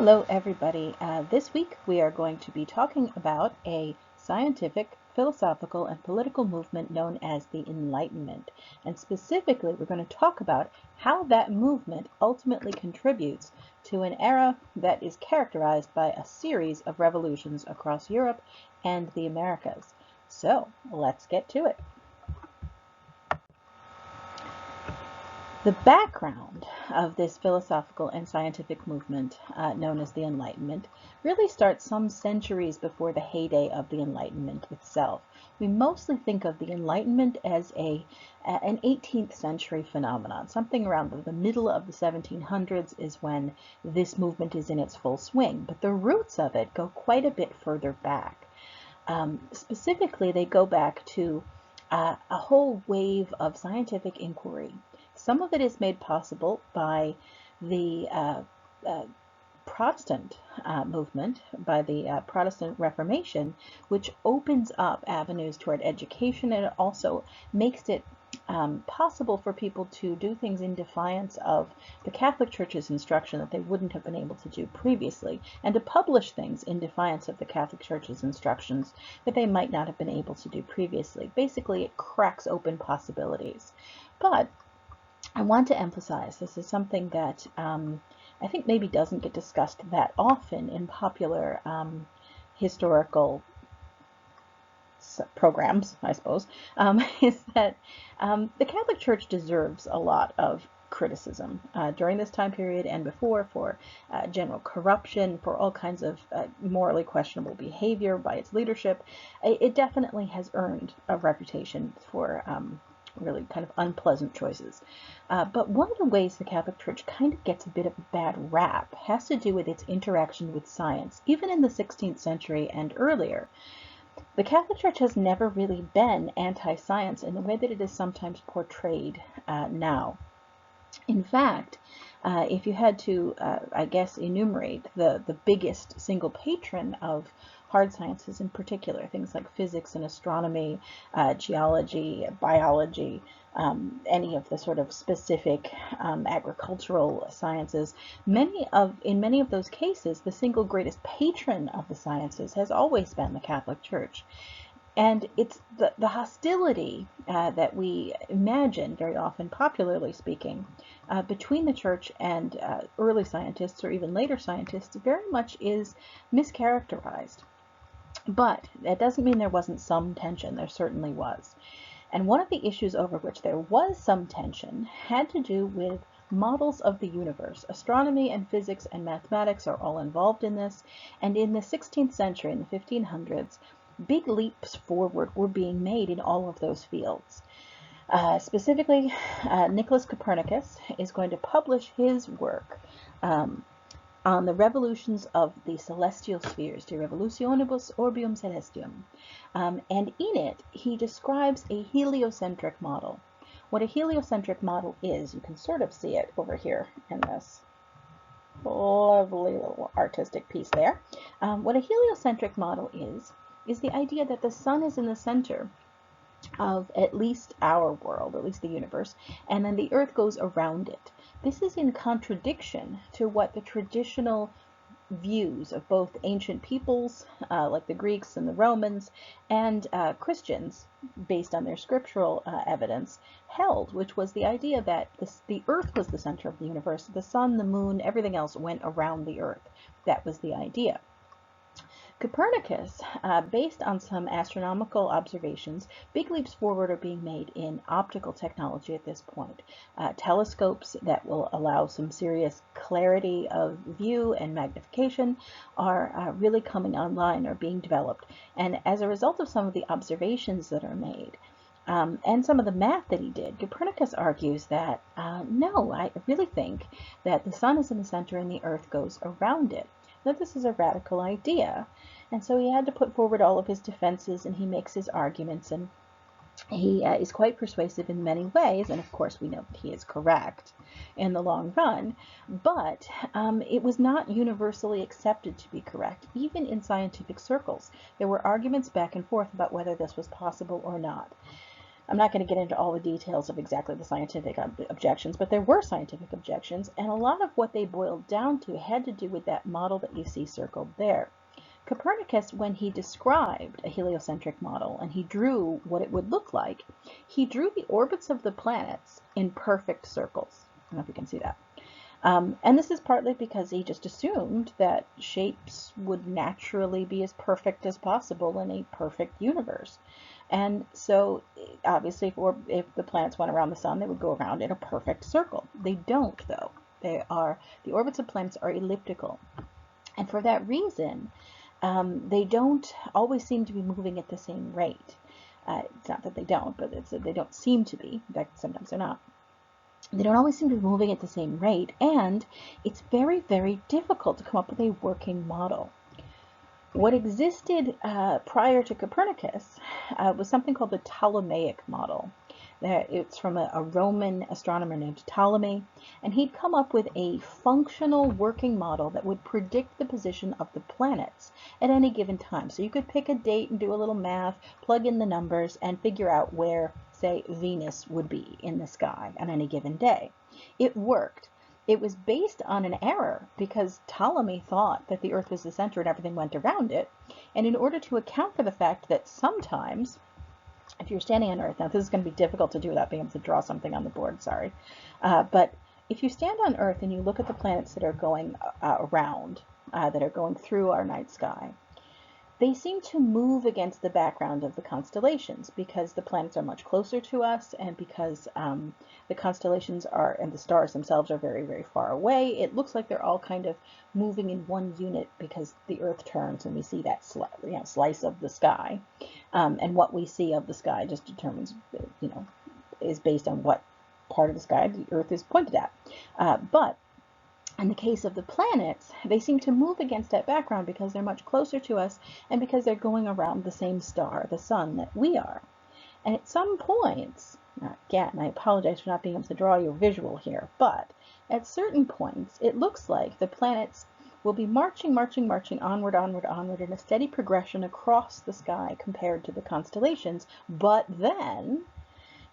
Hello everybody. This week we are going to be talking about a scientific, philosophical, and political movement known as the Enlightenment. And specifically we're going to talk about how that movement ultimately contributes to an era that is characterized by a series of revolutions across Europe and the Americas. So let's get to it. The background of this philosophical and scientific movement, known as the Enlightenment, really starts some centuries before the heyday of the Enlightenment itself. We mostly think of the Enlightenment as an 18th century phenomenon. Something around the middle of the 1700s is when this movement is in its full swing, but the roots of it go quite a bit further back. Specifically, they go back to a whole wave of scientific inquiry. Some of it is made possible by the Protestant movement, by the Protestant Reformation, which opens up avenues toward education, and it also makes it possible for people to do things in defiance of the Catholic Church's instruction that they wouldn't have been able to do previously, and to publish things in defiance of the Catholic Church's instructions that they might not have been able to do previously. Basically, it cracks open possibilities. But I want to emphasize this is something that I think maybe doesn't get discussed that often in popular historical programs, I suppose, is that the Catholic Church deserves a lot of criticism during this time period and before for general corruption, for all kinds of morally questionable behavior by its leadership. It definitely has earned a reputation for really kind of unpleasant choices. But one of the ways the Catholic Church kind of gets a bit of a bad rap has to do with its interaction with science. Even in the 16th century and earlier, the Catholic Church has never really been anti-science in the way that it is sometimes portrayed now. In fact, if you had to, I guess, enumerate the biggest single patron of hard sciences in particular, things like physics and astronomy, geology, biology, any of the sort of specific agricultural sciences, in many of those cases, the single greatest patron of the sciences has always been the Catholic Church. And it's the hostility that we imagine, very often popularly speaking, between the church and early scientists or even later scientists very much is mischaracterized. But that doesn't mean there wasn't some tension. There certainly was. And one of the issues over which there was some tension had to do with models of the universe. Astronomy and physics and mathematics are all involved in this. And in the 16th century, in the 1500s, big leaps forward were being made in all of those fields. Specifically, Nicholas Copernicus is going to publish his work on the revolutions of the celestial spheres, De Revolutionibus Orbium Celestium. And in it, he describes a heliocentric model. What a heliocentric model is, you can sort of see it over here in this lovely little artistic piece there. What a heliocentric model is the idea that the sun is in the center of at least our world, at least the universe, and then the earth goes around it. This is in contradiction to what the traditional views of both ancient peoples, like the Greeks and the Romans, and Christians, based on their scriptural evidence, held, which was the idea that the earth was the center of the universe. The sun, the moon, everything else went around the earth. That was the idea. Copernicus, based on some astronomical observations, big leaps forward are being made in optical technology at this point. Telescopes that will allow some serious clarity of view and magnification are really coming online, are being developed. And as a result of some of the observations that are made, and some of the math that he did, Copernicus argues that, no, I really think that the sun is in the center and the earth goes around it. That this is a radical idea, and so he had to put forward all of his defenses, and he makes his arguments, and he is quite persuasive in many ways, and of course we know that he is correct in the long run, but it was not universally accepted to be correct. Even in scientific circles, there were arguments back and forth about whether this was possible or not. I'm not going to get into all the details of exactly the scientific objections, but there were scientific objections, and a lot of what they boiled down to had to do with that model that you see circled there. Copernicus, when he described a heliocentric model and he drew what it would look like, he drew the orbits of the planets in perfect circles. I don't know if you can see that. And this is partly because he just assumed that shapes would naturally be as perfect as possible in a perfect universe. And so, obviously, if the planets went around the sun, they would go around in a perfect circle. They don't, though. The orbits of planets are elliptical. And for that reason, they don't always seem to be moving at the same rate. It's not that they don't, but they don't seem to be. In fact, sometimes they're not. They don't always seem to be moving at the same rate, and it's very, very difficult to come up with a working model. What existed prior to Copernicus was something called the Ptolemaic Model. It's from a Roman astronomer named Ptolemy, and he'd come up with a functional working model that would predict the position of the planets at any given time. So you could pick a date and do a little math, plug in the numbers, and figure out where, say, Venus would be in the sky on any given day. It worked. It was based on an error because Ptolemy thought that the Earth was the center and everything went around it. And in order to account for the fact that sometimes, if you're standing on Earth, now this is going to be difficult to do without being able to draw something on the board, sorry. But if you stand on Earth and you look at the planets that are going around, that are going through our night sky, they seem to move against the background of the constellations because the planets are much closer to us, and because the constellations are, and the stars themselves are very, very far away. It looks like they're all kind of moving in one unit because the Earth turns and we see that slice of the sky. And what we see of the sky just determines, is based on what part of the sky the Earth is pointed at. But in the case of the planets, they seem to move against that background because they're much closer to us and because they're going around the same star, the sun, that we are. And at some points, again, I apologize for not being able to draw you a visual here, but at certain points, it looks like the planets will be marching onward in a steady progression across the sky compared to the constellations, but then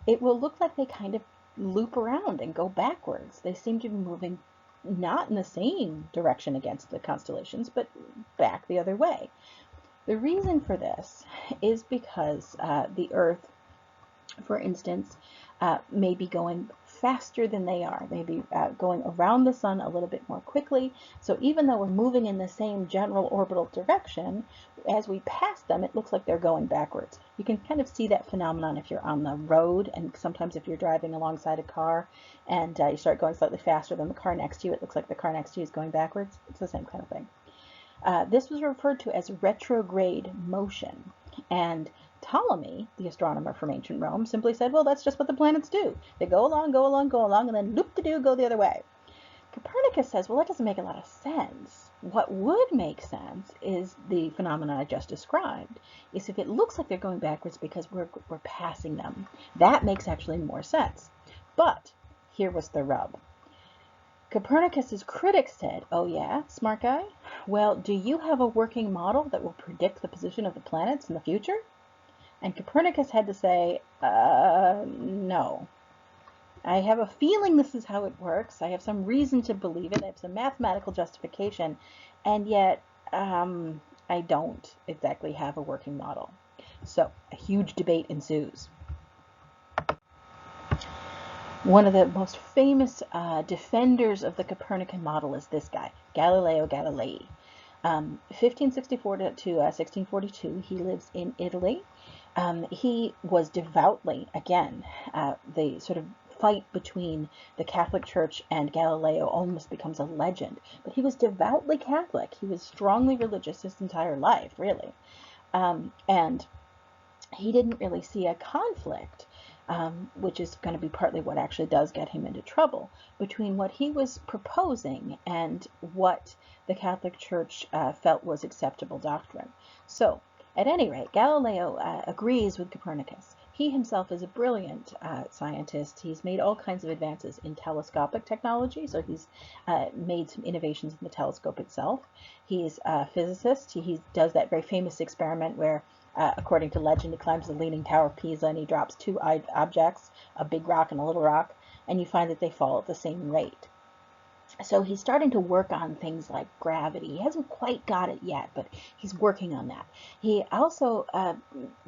it will look like they kind of loop around and go backwards. They seem to be moving not in the same direction against the constellations, but back the other way. The reason for this is because the Earth, for instance, may be going faster than they are. They may be going around the sun a little bit more quickly. So even though we're moving in the same general orbital direction, as we pass them, it looks like they're going backwards. You can kind of see that phenomenon if you're on the road, and sometimes if you're driving alongside a car and you start going slightly faster than the car next to you, it looks like the car next to you is going backwards. It's the same kind of thing. This was referred to as retrograde motion, and Ptolemy, the astronomer from ancient Rome, simply said, well, that's just what the planets do. They go along, and then loop-de-doo, go the other way. Copernicus says, well, that doesn't make a lot of sense. What would make sense is the phenomenon I just described, is if it looks like they're going backwards because we're passing them. That makes actually more sense. But here was the rub. Copernicus's critics said, oh yeah, smart guy? Well, do you have a working model that will predict the position of the planets in the future? And Copernicus had to say, no. I have a feeling this is how it works. I have some reason to believe it. I have some mathematical justification. And yet, I don't exactly have a working model. So, a huge debate ensues. One of the most famous defenders of the Copernican model is this guy, Galileo Galilei. 1564 to 1642, he lives in Italy. He was devoutly, again, the sort of fight between the Catholic Church and Galileo almost becomes a legend. But he was devoutly Catholic. He was strongly religious his entire life, really. And he didn't really see a conflict, which is going to be partly what actually does get him into trouble, between what he was proposing and what the Catholic Church felt was acceptable doctrine. So, at any rate, Galileo agrees with Copernicus. He himself is a brilliant scientist. He's made all kinds of advances in telescopic technology, so he's made some innovations in the telescope itself. He's a physicist. He does that very famous experiment where According to legend, he climbs the Leaning Tower of Pisa and he drops two objects, a big rock and a little rock, and you find that they fall at the same rate. So he's starting to work on things like gravity. He hasn't quite got it yet, but he's working on that. He also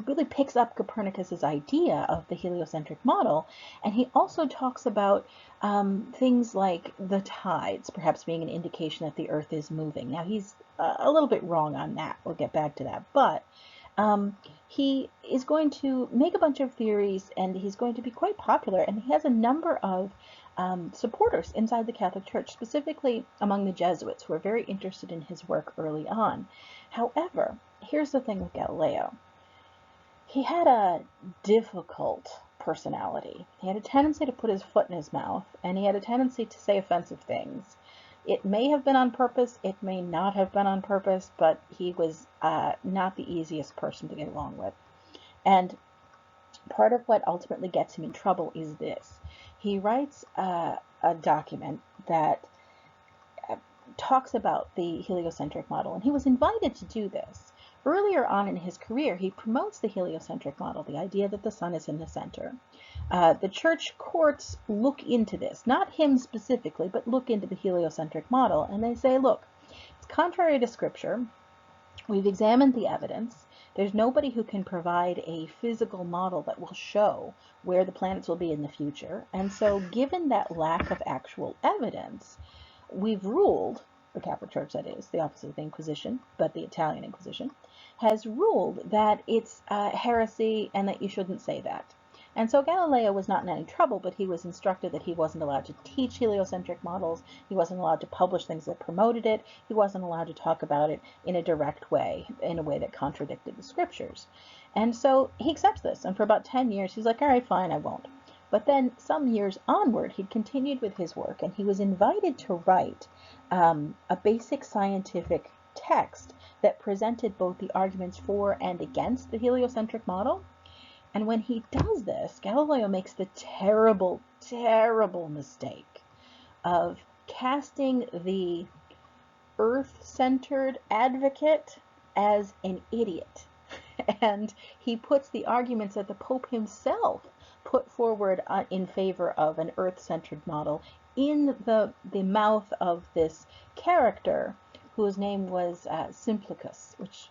really picks up Copernicus's idea of the heliocentric model, and he also talks about things like the tides, perhaps being an indication that the Earth is moving. Now, he's a little bit wrong on that. We'll get back to that. But he is going to make a bunch of theories, and he's going to be quite popular, and he has a number of supporters inside the Catholic Church, specifically among the Jesuits, who are very interested in his work early on. However, here's the thing with Galileo. He had a difficult personality. He had a tendency to put his foot in his mouth, and he had a tendency to say offensive things. It may have been on purpose, it may not have been on purpose, but he was not the easiest person to get along with. And part of what ultimately gets him in trouble is this. He writes a document that talks about the heliocentric model, and he was invited to do this. Earlier on in his career, he promotes the heliocentric model, the idea that the sun is in the center. The church courts look into this, not him specifically, but look into the heliocentric model, and they say, look, it's contrary to scripture. We've examined the evidence. There's nobody who can provide a physical model that will show where the planets will be in the future. And so given that lack of actual evidence, we've ruled, the Catholic Church that is, the opposite of the Inquisition, but the Italian Inquisition, has ruled that it's heresy and that you shouldn't say that. And so Galileo was not in any trouble, but he was instructed that he wasn't allowed to teach heliocentric models, he wasn't allowed to publish things that promoted it, he wasn't allowed to talk about it in a direct way, in a way that contradicted the scriptures. And so he accepts this, and for about 10 years he's like, all right, fine, I won't. But then some years onward, he'd continued with his work, and he was invited to write a basic scientific text that presented both the arguments for and against the heliocentric model. And when he does this, Galileo makes the terrible, terrible mistake of casting the earth-centered advocate as an idiot. And he puts the arguments that the Pope himself put forward in favor of an earth-centered model in the mouth of this character whose name was Simplicus, which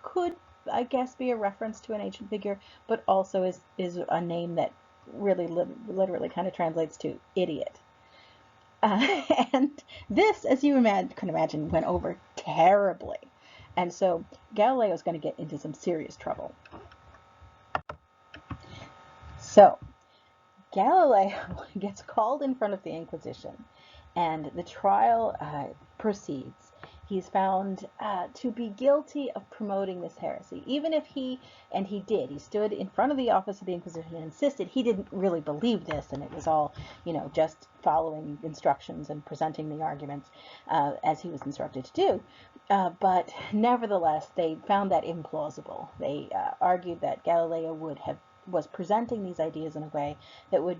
could, I guess, be a reference to an ancient figure, but also is a name that really literally kind of translates to idiot. And this, as you can imagine, went over terribly. And so Galileo is going to get into some serious trouble. So Galileo gets called in front of the Inquisition, and the trial proceeds. He's found to be guilty of promoting this heresy, even if he stood in front of the office of the Inquisition and insisted he didn't really believe this, and it was all, just following instructions and presenting the arguments as he was instructed to do. But nevertheless, they found that implausible. They argued that Galileo was presenting these ideas in a way that would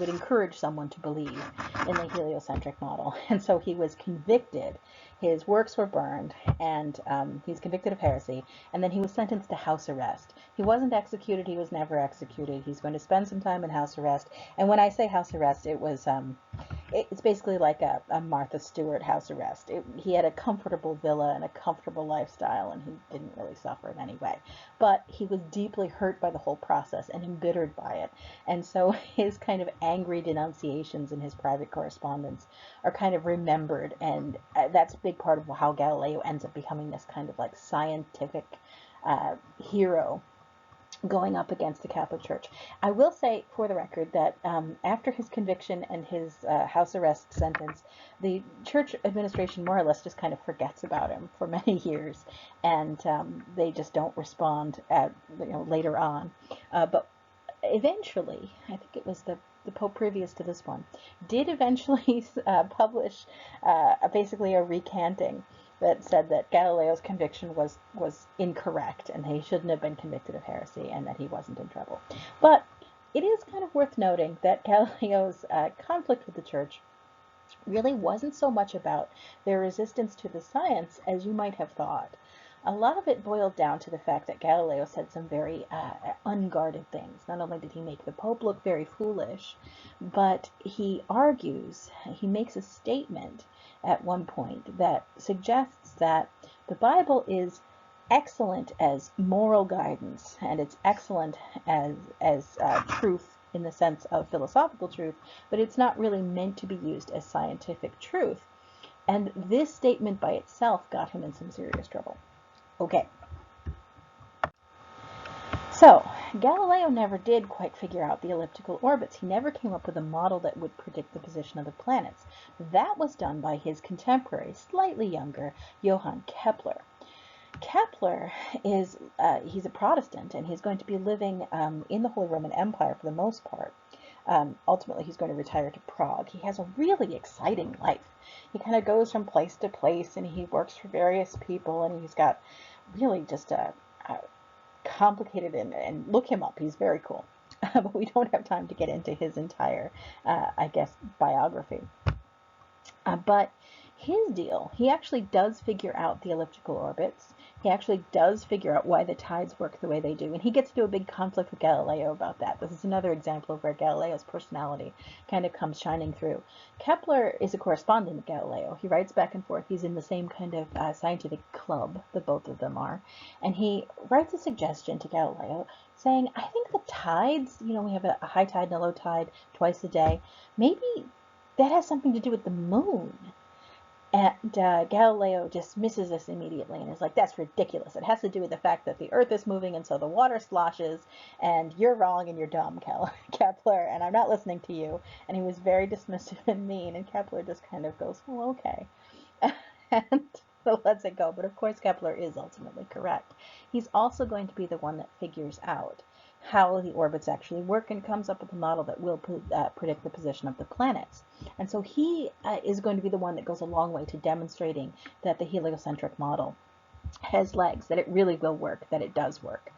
encourage someone to believe in the heliocentric model. And so he was convicted. His works were burned, and he's convicted of heresy, and then he was sentenced to house arrest. He wasn't executed. He was never executed. He's going to spend some time in house arrest. And when I say house arrest, it was it's basically like a Martha Stewart house arrest. He had a comfortable villa and a comfortable lifestyle, and he didn't really suffer in any way. But he was deeply hurt by the whole process and embittered by it. And so his kind of angry denunciations in his private correspondence are kind of remembered, and that's a big part of how Galileo ends up becoming this kind of like scientific hero going up against the Catholic Church. I will say, for the record, that after his conviction and his house arrest sentence, the church administration more or less just kind of forgets about him for many years, and they just don't respond later on. But eventually, I think it was the Pope previous to this one, did eventually publish basically a recanting that said that Galileo's conviction was incorrect and he shouldn't have been convicted of heresy and that he wasn't in trouble. But it is kind of worth noting that Galileo's conflict with the church really wasn't so much about their resistance to the science as you might have thought. A lot of it boiled down to the fact that Galileo said some very unguarded things. Not only did he make the Pope look very foolish, but he makes a statement at one point that suggests that the Bible is excellent as moral guidance, and it's excellent as truth in the sense of philosophical truth, but it's not really meant to be used as scientific truth. And this statement by itself got him in some serious trouble. Okay. So, Galileo never did quite figure out the elliptical orbits. He never came up with a model that would predict the position of the planets. That was done by his contemporary, slightly younger, Johann Kepler. Kepler is, he's a Protestant, and he's going to be living in the Holy Roman Empire for the most part. Ultimately, he's going to retire to Prague. He has a really exciting life. He kind of goes from place to place, and he works for various people, and he's got really just a complicated, and look him up. He's very cool. But we don't have time to get into his entire, I guess, biography. But his deal, he actually does figure out the elliptical orbits. He actually does figure out why the tides work the way they do. And he gets into a big conflict with Galileo about that. This is another example of where Galileo's personality kind of comes shining through. Kepler is a correspondent of Galileo. He writes back and forth. He's in the same kind of scientific club that both of them are. And he writes a suggestion to Galileo saying, I think the tides, we have a high tide and a low tide twice a day. Maybe that has something to do with the moon. And Galileo dismisses this immediately and is like, that's ridiculous. It has to do with the fact that the Earth is moving and so the water sloshes, and you're wrong and you're dumb, Kepler, and I'm not listening to you. And he was very dismissive and mean, and Kepler just kind of goes, well, okay. And so lets it go. But of course, Kepler is ultimately correct. He's also going to be the one that figures out how the orbits actually work and comes up with a model that will predict the position of the planets. And so he is going to be the one that goes a long way to demonstrating that the heliocentric model has legs, that it really will work, that it does work.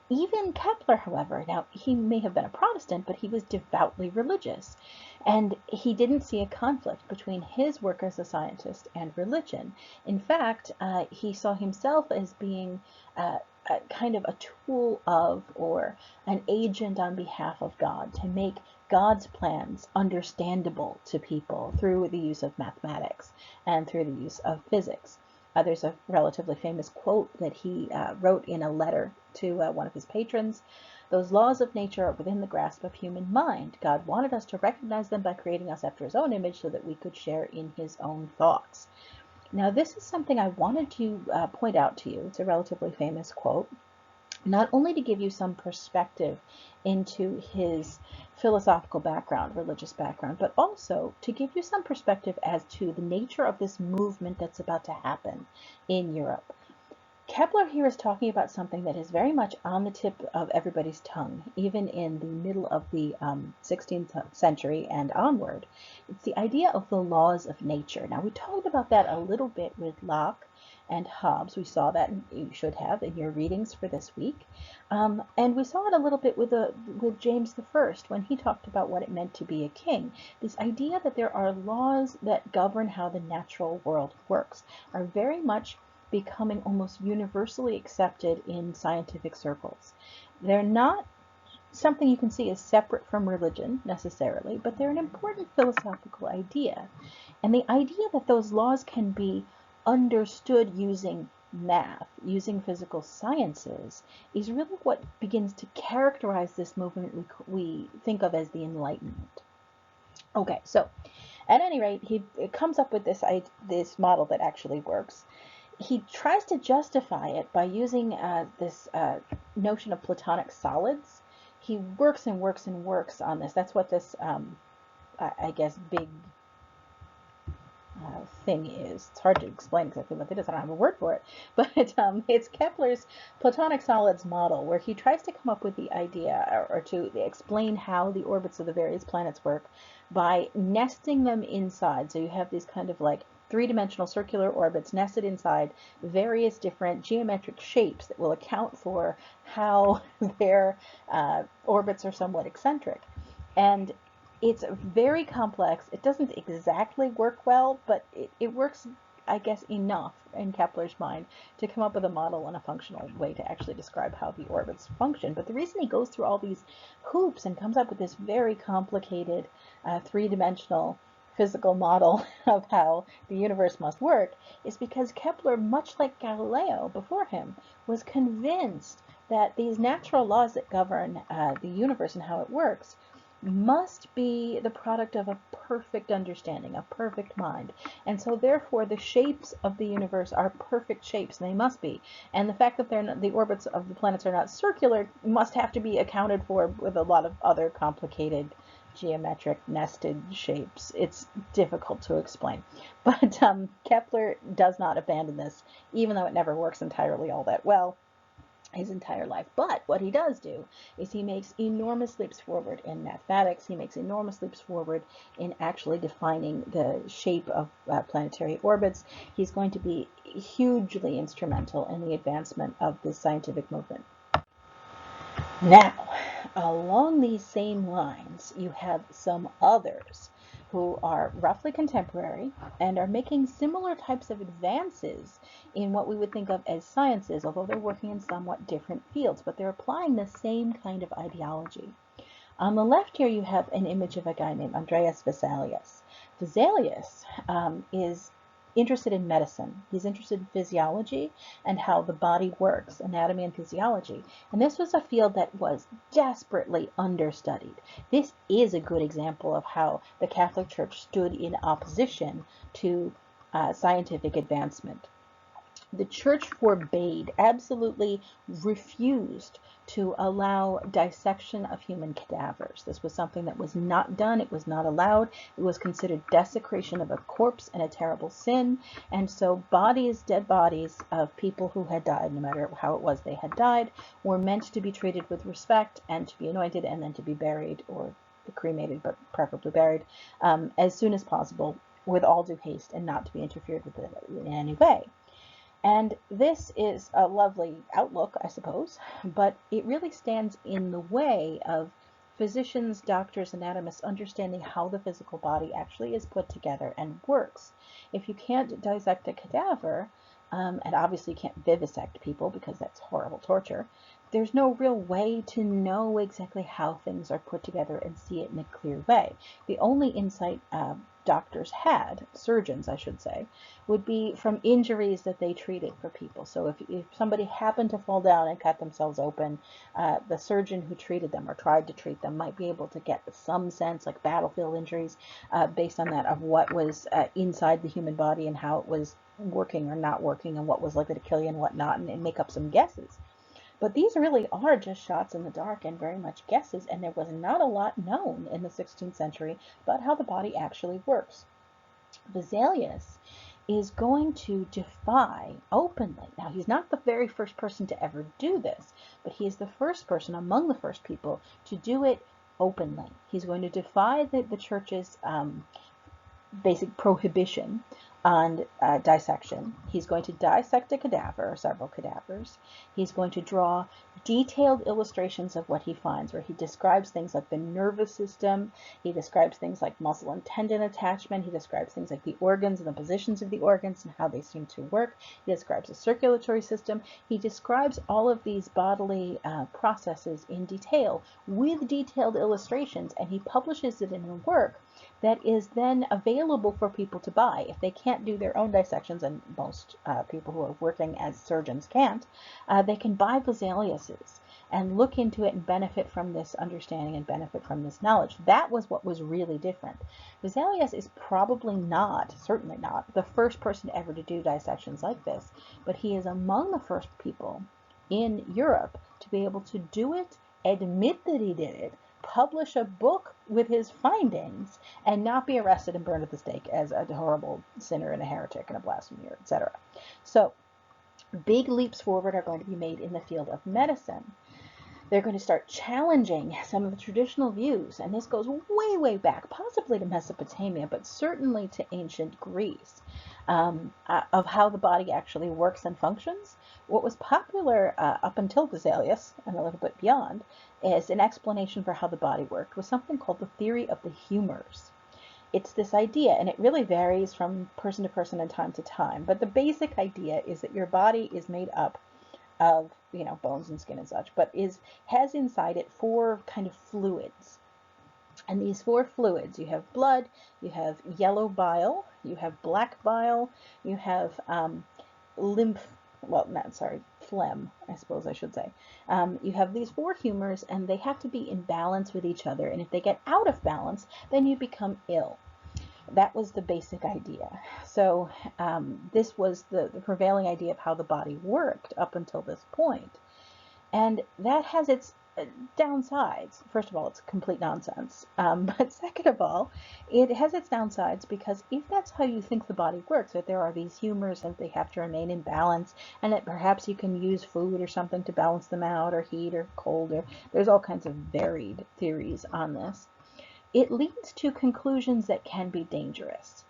Even Kepler, however, now he may have been a Protestant, but he was devoutly religious. And he didn't see a conflict between his work as a scientist and religion. In fact, he saw himself as being kind of a tool of, or an agent on behalf of God, to make God's plans understandable to people through the use of mathematics and through the use of physics. There's a relatively famous quote that he wrote in a letter to one of his patrons. Those laws of nature are within the grasp of human mind. God wanted us to recognize them by creating us after his own image so that we could share in his own thoughts. Now, this is something I wanted to point out to you. It's a relatively famous quote, not only to give you some perspective into his philosophical background, religious background, but also to give you some perspective as to the nature of this movement that's about to happen in Europe. Kepler here is talking about something that is very much on the tip of everybody's tongue, even in the middle of the 16th century and onward. It's the idea of the laws of nature. Now, we talked about that a little bit with Locke and Hobbes. We saw that, and you should have, in your readings for this week. And we saw it a little bit with James I when he talked about what it meant to be a king. This idea that there are laws that govern how the natural world works are very much becoming almost universally accepted in scientific circles. They're not something you can see as separate from religion necessarily, but they're an important philosophical idea. And the idea that those laws can be understood using math, using physical sciences, is really what begins to characterize this movement we think of as the Enlightenment. Okay, so at any rate, he comes up with this model that actually works. He tries to justify it by using this notion of Platonic solids. He works and works and works on this. That's what this, I guess, big thing is. It's hard to explain exactly what it is. I don't have a word for it. But it's Kepler's Platonic solids model, where he tries to come up with the idea, or to explain how the orbits of the various planets work by nesting them inside. So you have these kind of like three-dimensional circular orbits nested inside various different geometric shapes that will account for how their orbits are somewhat eccentric. And it's very complex. It doesn't exactly work well, but it works I guess, enough in Kepler's mind to come up with a model and a functional way to actually describe how the orbits function. But the reason he goes through all these hoops and comes up with this very complicated three-dimensional physical model of how the universe must work is because Kepler, much like Galileo before him, was convinced that these natural laws that govern the universe and how it works must be the product of a perfect understanding, a perfect mind. And so therefore the shapes of the universe are perfect shapes, and they must be. And the fact that they're not, the orbits of the planets are not circular must have to be accounted for with a lot of other complicated geometric nested shapes. It's difficult to explain. But Kepler does not abandon this, even though it never works entirely all that well his entire life. But what he does do is he makes enormous leaps forward in mathematics. He makes enormous leaps forward in actually defining the shape of planetary orbits. He's going to be hugely instrumental in the advancement of the scientific movement. Now, along these same lines, you have some others who are roughly contemporary and are making similar types of advances in what we would think of as sciences, although they're working in somewhat different fields, but they're applying the same kind of ideology. On the left here, you have an image of a guy named Andreas Vesalius. Vesalius is interested in medicine. He's interested in physiology and how the body works, anatomy and physiology. And this was a field that was desperately understudied. This is a good example of how the Catholic Church stood in opposition to scientific advancement. The church forbade, absolutely refused to allow dissection of human cadavers. This was something that was not done. It was not allowed. It was considered desecration of a corpse and a terrible sin. And so bodies, dead bodies of people who had died, no matter how it was they had died, were meant to be treated with respect and to be anointed and then to be buried, or cremated, but preferably buried, as soon as possible with all due haste and not to be interfered with in any way. And this is a lovely outlook, I suppose, but it really stands in the way of physicians, doctors, anatomists understanding how the physical body actually is put together and works. If you can't dissect a cadaver, and obviously you can't vivisect people because that's horrible torture, there's no real way to know exactly how things are put together and see it in a clear way. The only insight doctors had, surgeons I should say, would be from injuries that they treated for people. So if somebody happened to fall down and cut themselves open, the surgeon who treated them or tried to treat them might be able to get some sense, like battlefield injuries, based on that, of what was inside the human body and how it was working or not working and what was likely to kill you and what not, and make up some guesses. But these really are just shots in the dark and very much guesses, and there was not a lot known in the 16th century about how the body actually works. Vesalius is going to defy openly. Now, he's not the very first person to ever do this, but he is the first person among the first people to do it openly. He's going to defy the church's basic prohibition on dissection. He's going to dissect a cadaver, or several cadavers. He's going to draw detailed illustrations of what he finds, where he describes things like the nervous system, he describes things like muscle and tendon attachment, he describes things like the organs and the positions of the organs and how they seem to work, he describes the circulatory system, he describes all of these bodily processes in detail with detailed illustrations, and he publishes it in a work that is then available for people to buy. If they can't do their own dissections, and most people who are working as surgeons can't, they can buy Vesalius's and look into it and benefit from this understanding and benefit from this knowledge. That was what was really different. Vesalius is probably not, certainly not, the first person ever to do dissections like this, but he is among the first people in Europe to be able to do it, admit that he did it, publish a book with his findings, and not be arrested and burned at the stake as a horrible sinner and a heretic and a blasphemer, etc. So big leaps forward are going to be made in the field of medicine. They're going to start challenging some of the traditional views, and this goes way, way back, possibly to Mesopotamia, but certainly to ancient Greece, of how the body actually works and functions. What was popular up until Vesalius, and a little bit beyond, is an explanation for how the body worked was something called the theory of the humors. it's this idea, and it really varies from person to person and time to time, but the basic idea is that your body is made up of, bones and skin and such, but has inside it four kind of fluids. And these four fluids, you have blood, you have yellow bile, you have black bile, you have phlegm, I suppose I should say. You have these four humors, and they have to be in balance with each other. And if they get out of balance, then you become ill. That was the basic idea. So this was the prevailing idea of how the body worked up until this point. And that has its downsides. First of all, it's complete nonsense. But second of all, it has its downsides because if that's how you think the body works, that there are these humors and they have to remain in balance, and that perhaps you can use food or something to balance them out, or heat or cold, or there's all kinds of varied theories on this, it leads to conclusions that can be dangerous.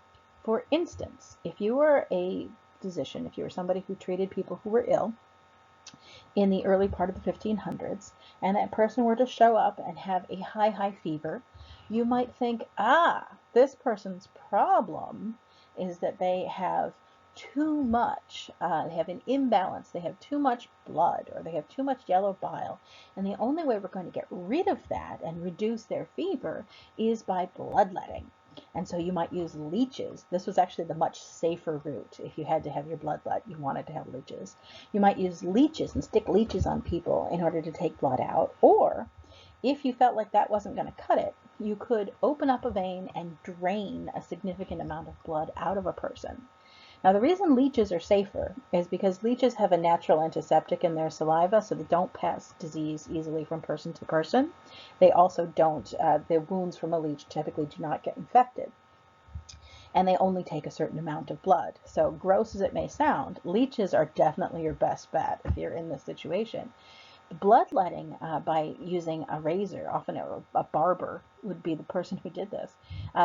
For instance, if you were a physician, if you were somebody who treated people who were ill in the early part of the 1500s, and that person were to show up and have a high fever, you might think, this person's problem is that they have too much, they have an imbalance, they have too much blood, or they have too much yellow bile, and the only way we're going to get rid of that and reduce their fever is by bloodletting. And so you might use leeches. This was actually the much safer route. If you had to have your blood let, you wanted to have leeches. You might use leeches and stick leeches on people in order to take blood out. Or if you felt like that wasn't going to cut it, you could open up a vein and drain a significant amount of blood out of a person. Now, the reason leeches are safer is because leeches have a natural antiseptic in their saliva, so they don't pass disease easily from person to person. They also don't, the wounds from a leech typically do not get infected. And they only take a certain amount of blood. So gross as it may sound, leeches are definitely your best bet if you're in this situation. Bloodletting by using a razor, often a barber would be the person who did this.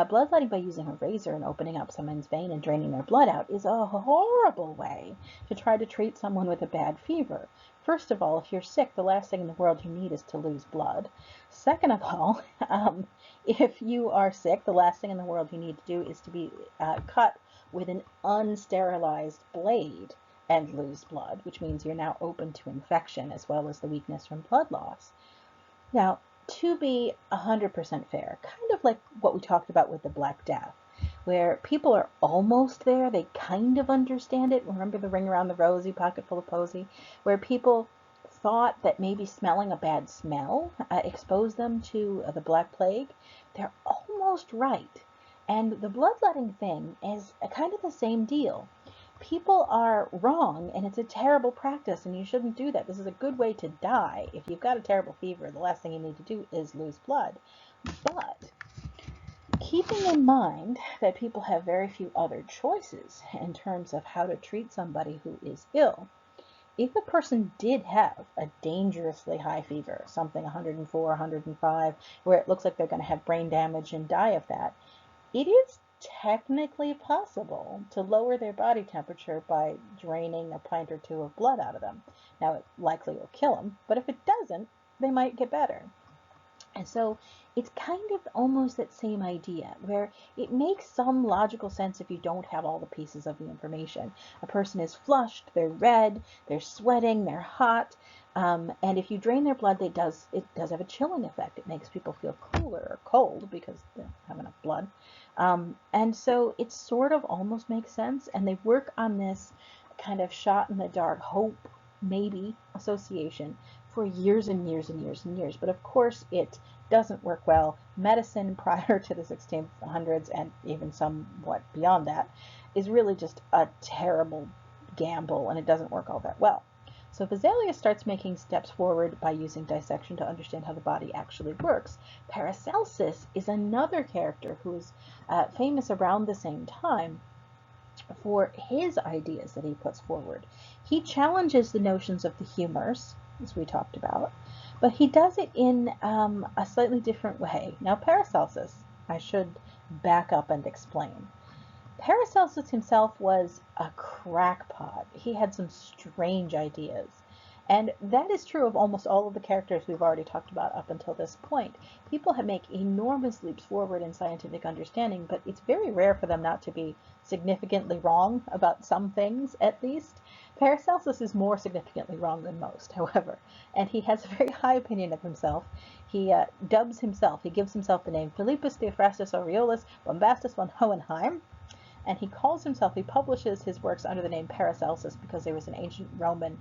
Bloodletting by using a razor and opening up someone's vein and draining their blood out is a horrible way to try to treat someone with a bad fever. First of all, if you're sick, the last thing in the world you need is to lose blood. Second of all, if you are sick, the last thing in the world you need to do is to be cut with an unsterilized blade and lose blood, which means you're now open to infection as well as the weakness from blood loss. Now, to be 100% fair, kind of like what we talked about with the Black Death, where people are almost there, they kind of understand it. Remember the ring around the rosy, pocket full of posy, where people thought that maybe smelling a bad smell exposed them to the Black Plague. They're almost right. And the bloodletting thing is kind of the same deal. People are wrong, and it's a terrible practice, and you shouldn't do that. This is a good way to die. If you've got a terrible fever, the last thing you need to do is lose blood. But keeping in mind that people have very few other choices in terms of how to treat somebody who is ill, if a person did have a dangerously high fever, something 104, 105, where it looks like they're going to have brain damage and die of that, it is technically possible to lower their body temperature by draining a pint or two of blood out of them. Now, it likely will kill them, but if it doesn't, they might get better. And so it's kind of almost that same idea, where it makes some logical sense if you don't have all the pieces of the information. A person is flushed, they're red, they're sweating, they're hot, and if you drain their blood, it does have a chilling effect. It makes people feel cooler or cold because they don't have enough blood. And so it sort of almost makes sense, and they work on this kind of shot in the dark hope, maybe, association for years and years and years and years. But of course it doesn't work well. Medicine prior to the 1600s and even somewhat beyond that is really just a terrible gamble, and it doesn't work all that well. So Vesalius starts making steps forward by using dissection to understand how the body actually works. Paracelsus is another character who is famous around the same time for his ideas that he puts forward. He challenges the notions of the humors, as we talked about, but he does it in a slightly different way. Now, Paracelsus, I should back up and explain. Paracelsus himself was a crackpot. He had some strange ideas, And that is true of almost all of the characters we've already talked about up until this point. People make enormous leaps forward in scientific understanding, but it's very rare for them not to be significantly wrong about some things, at least. Paracelsus is more significantly wrong than most, however, and he has a very high opinion of himself. He gives himself the name Philippus Theophrastus Aureolus Bombastus von Hohenheim, and he publishes his works under the name Paracelsus because there was an ancient Roman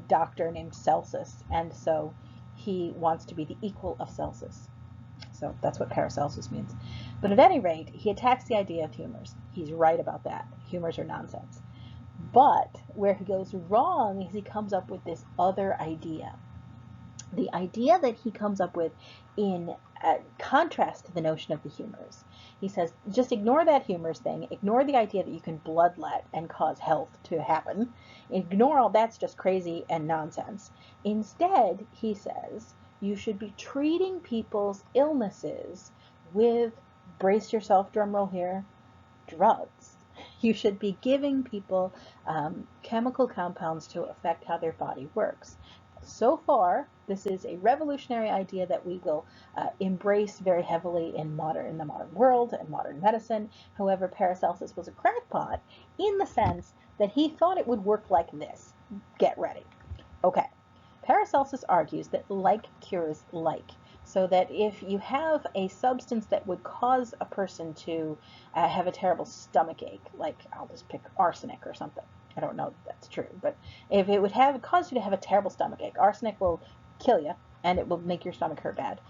doctor named Celsus, and so he wants to be the equal of Celsus. So that's what Paracelsus means. But at any rate, he attacks the idea of humors. He's right about that. Humors are nonsense. But where he goes wrong is he comes up with this other idea. The idea that he comes up with in contrast to the notion of the humors. He says, just ignore that humors thing, ignore the idea that you can bloodlet and cause health to happen, ignore all that's just crazy and nonsense. Instead, he says, you should be treating people's illnesses with, brace yourself, drumroll here, drugs. You should be giving people chemical compounds to affect how their body works. So far, this is a revolutionary idea that we will embrace very heavily in the modern world and modern medicine. However, Paracelsus was a crackpot in the sense that he thought it would work like this. Get ready. Okay. Paracelsus argues that like cures like. So that if you have a substance that would cause a person to have a terrible stomach ache, like I'll just pick arsenic or something. I don't know if that's true, but if it would cause you to have a terrible stomach ache, arsenic will kill you and it will make your stomach hurt bad.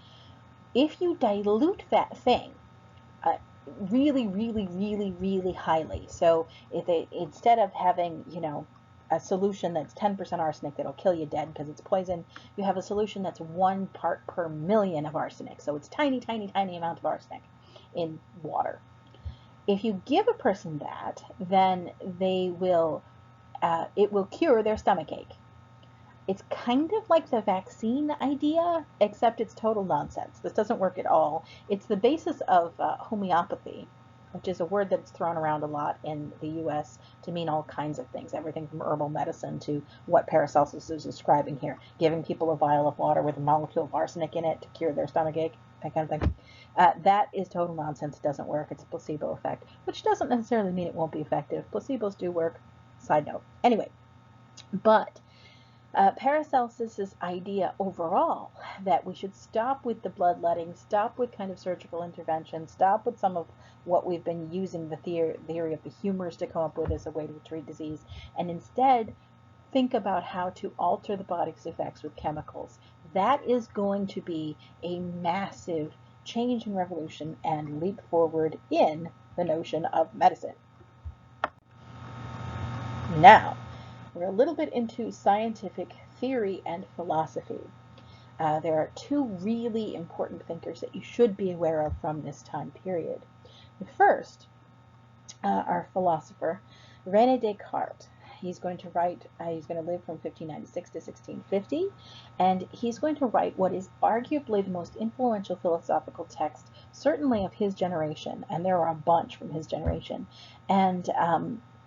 If you dilute that thing really, really, really, really highly, so instead of having, a solution that's 10% arsenic that'll kill you dead because it's poison, you have a solution that's 1 part per million of arsenic. So it's tiny, tiny, tiny amount of arsenic in water. If you give a person that, then it will cure their stomach ache. It's kind of like the vaccine idea, except it's total nonsense. This doesn't work at all. It's the basis of homeopathy, which is a word that's thrown around a lot in the U.S. to mean all kinds of things, everything from herbal medicine to what Paracelsus is describing here, giving people a vial of water with a molecule of arsenic in it to cure their stomach ache, that kind of thing. That is total nonsense. It doesn't work. It's a placebo effect, which doesn't necessarily mean it won't be effective. Placebos do work. Side note. Anyway, but Paracelsus's idea overall that we should stop with the bloodletting, stop with kind of surgical intervention, stop with some of what we've been using the theory of the humors to come up with as a way to treat disease, and instead think about how to alter the body's effects with chemicals. That is going to be a massive change and revolution and leap forward in the notion of medicine. Now, we're a little bit into scientific theory and philosophy. There are 2 really important thinkers that you should be aware of from this time period. The first, our philosopher, Rene Descartes. He's going to live from 1596 to 1650, and he's going to write what is arguably the most influential philosophical text, certainly of his generation, and there are a bunch from his generation, and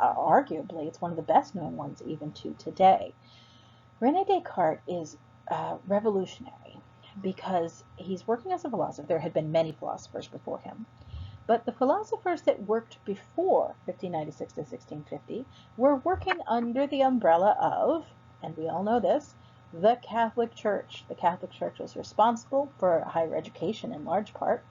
arguably it's one of the best known ones even to today. Rene Descartes is revolutionary because he's working as a philosopher. There had been many philosophers before him, but the philosophers that worked before 1596 to 1650 were working under the umbrella of, and we all know this, the Catholic Church. The Catholic Church was responsible for higher education in large part,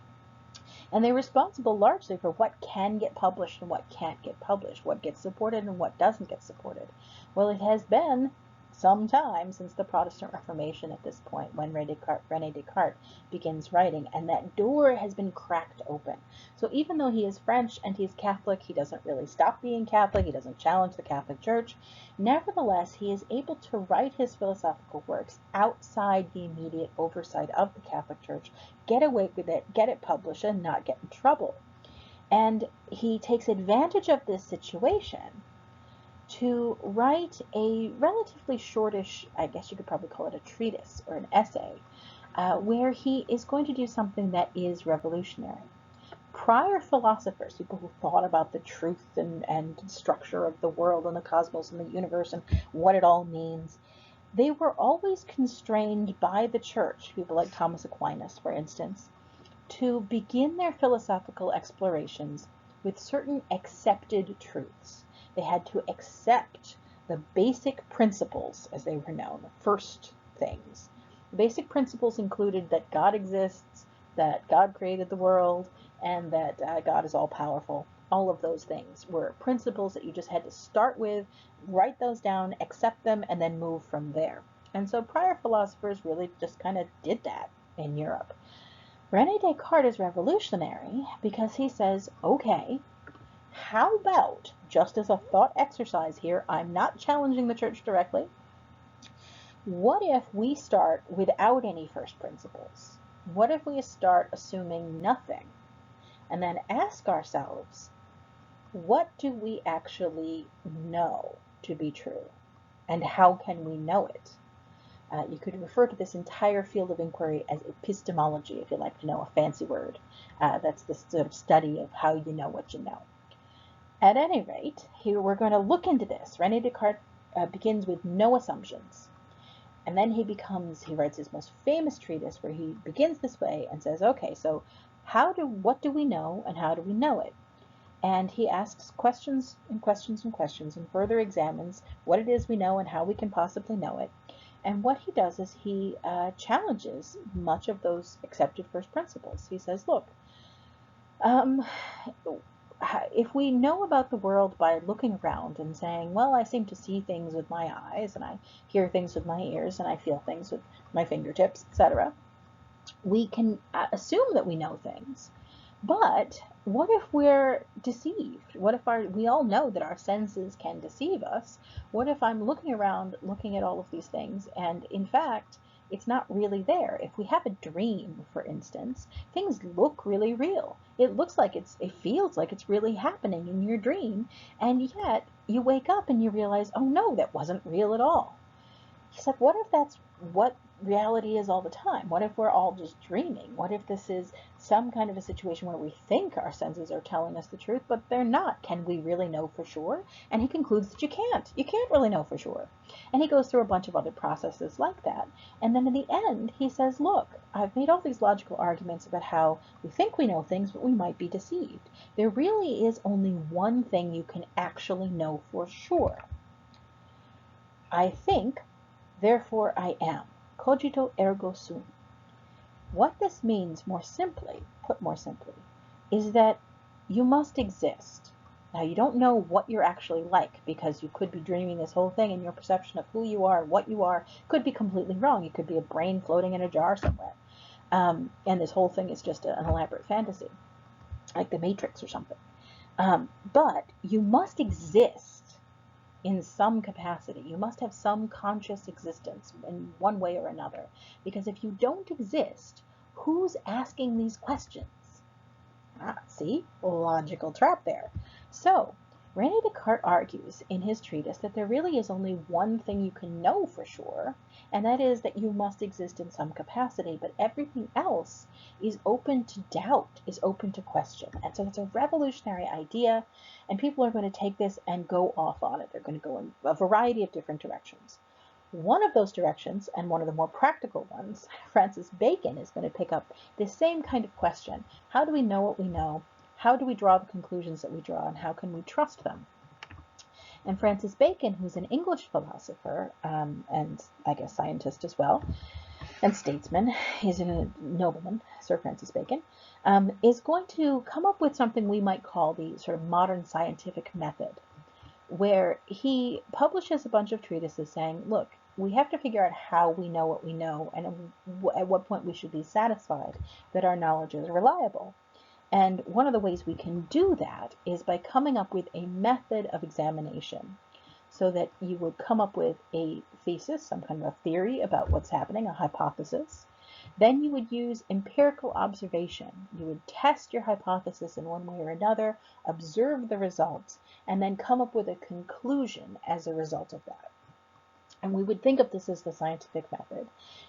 and they're responsible largely for what can get published and what can't get published, what gets supported and what doesn't get supported. Well, it has been some time since the Protestant Reformation at this point when Rene Descartes begins writing, and that door has been cracked open. So even though he is French and he's Catholic, he doesn't really stop being Catholic, he doesn't challenge the Catholic Church. Nevertheless, he is able to write his philosophical works outside the immediate oversight of the Catholic Church, get away with it, get it published, and not get in trouble. And he takes advantage of this situation to write a relatively shortish, I guess you could probably call it a treatise or an essay, where he is going to do something that is revolutionary. Prior philosophers, people who thought about the truth and structure of the world and the cosmos and the universe and what it all means, they were always constrained by the church, people like Thomas Aquinas, for instance, to begin their philosophical explorations with certain accepted truths. They had to accept the basic principles, as they were known, first things. The basic principles included that God exists, that God created the world, and that God is all-powerful. All of those things were principles that you just had to start with, write those down, accept them, and then move from there. And so prior philosophers really just kind of did that in Europe. Rene Descartes is revolutionary because he says, okay, how about, just as a thought exercise here, I'm not challenging the church directly, what if we start without any first principles? What if we start assuming nothing and then ask ourselves, what do we actually know to be true? And how can we know it? You could refer to this entire field of inquiry as epistemology, if you'd like to know a fancy word. That's the sort of study of how you know what you know. At any rate, here we're going to look into this. Rene Descartes begins with no assumptions. And then he writes his most famous treatise where he begins this way and says, okay, so what do we know and how do we know it? And he asks questions and questions and questions and further examines what it is we know and how we can possibly know it. And what he does is he challenges much of those accepted first principles. He says, look, if we know about the world by looking around and saying, well, I seem to see things with my eyes, and I hear things with my ears, and I feel things with my fingertips, etc., we can assume that we know things. But what if we're deceived? What if we all know that our senses can deceive us? What if I'm looking around, looking at all of these things, and in fact, it's not really there? If we have a dream, for instance, things look really real. It feels like it's really happening in your dream, and yet you wake up and you realize, oh no, that wasn't real at all. He said, what if that's what reality is all the time? What if we're all just dreaming? What if this is some kind of a situation where we think our senses are telling us the truth, but they're not? Can we really know for sure? And he concludes that you can't. You can't really know for sure. And he goes through a bunch of other processes like that. And then in the end, he says, look, I've made all these logical arguments about how we think we know things, but we might be deceived. There really is only one thing you can actually know for sure. I think, therefore I am. Cogito ergo sum. What this means put more simply, is that you must exist. Now, you don't know what you're actually like because you could be dreaming this whole thing and your perception of who you are and what you are could be completely wrong. You could be a brain floating in a jar somewhere. And this whole thing is just an elaborate fantasy, like the Matrix or something. But you must exist in some capacity. You must have some conscious existence in one way or another. Because if you don't exist, who's asking these questions? See? Logical trap there. So, Rene Descartes argues in his treatise that there really is only one thing you can know for sure, and that is that you must exist in some capacity, but everything else is open to doubt, is open to question. And so it's a revolutionary idea, and people are going to take this and go off on it. They're going to go in a variety of different directions. One of those directions, and one of the more practical ones, Francis Bacon is going to pick up this same kind of question. How do we know what we know? How do we draw the conclusions that we draw, and how can we trust them? And Francis Bacon, who's an English philosopher, and I guess scientist as well, and statesman, he's a nobleman, Sir Francis Bacon, is going to come up with something we might call the sort of modern scientific method, where he publishes a bunch of treatises saying, look, we have to figure out how we know what we know, and at what point we should be satisfied that our knowledge is reliable. And one of the ways we can do that is by coming up with a method of examination, so that you would come up with a thesis, some kind of a theory about what's happening, a hypothesis. Then you would use empirical observation. You would test your hypothesis in one way or another, observe the results, and then come up with a conclusion as a result of that. And we would think of this as the scientific method.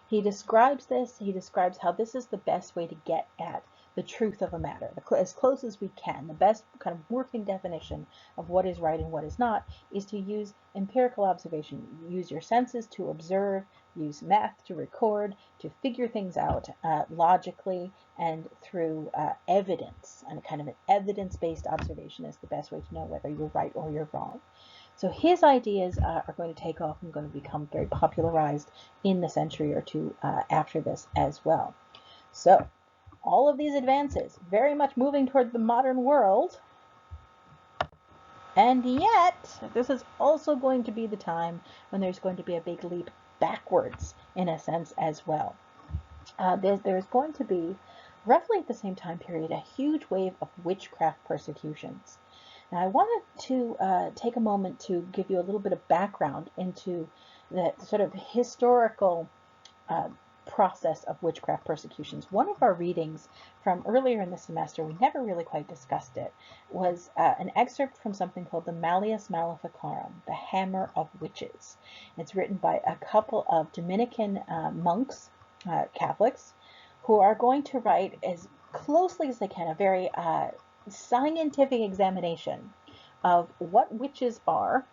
He describes this, he describes how this is the best way to get at the truth of a matter, as close as we can. The best kind of working definition of what is right and what is not is to use empirical observation. Use your senses to observe, use math to record, to figure things out logically and through evidence. And kind of an evidence-based observation is the best way to know whether you're right or you're wrong. So his ideas are going to take off and going to become very popularized in the century or two after this as well. So all of these advances very much moving toward the modern world, and yet this is also going to be the time when there's going to be a big leap backwards in a sense as well. There's going to be, roughly at the same time period, a huge wave of witchcraft persecutions. Now, I wanted to take a moment to give you a little bit of background into the sort of historical process of witchcraft persecutions. One of our readings from earlier in the semester, we never really quite discussed it, was an excerpt from something called the Malleus Maleficarum, the Hammer of Witches. It's written by a couple of Dominican monks, Catholics, who are going to write as closely as they can a very scientific examination of what witches are,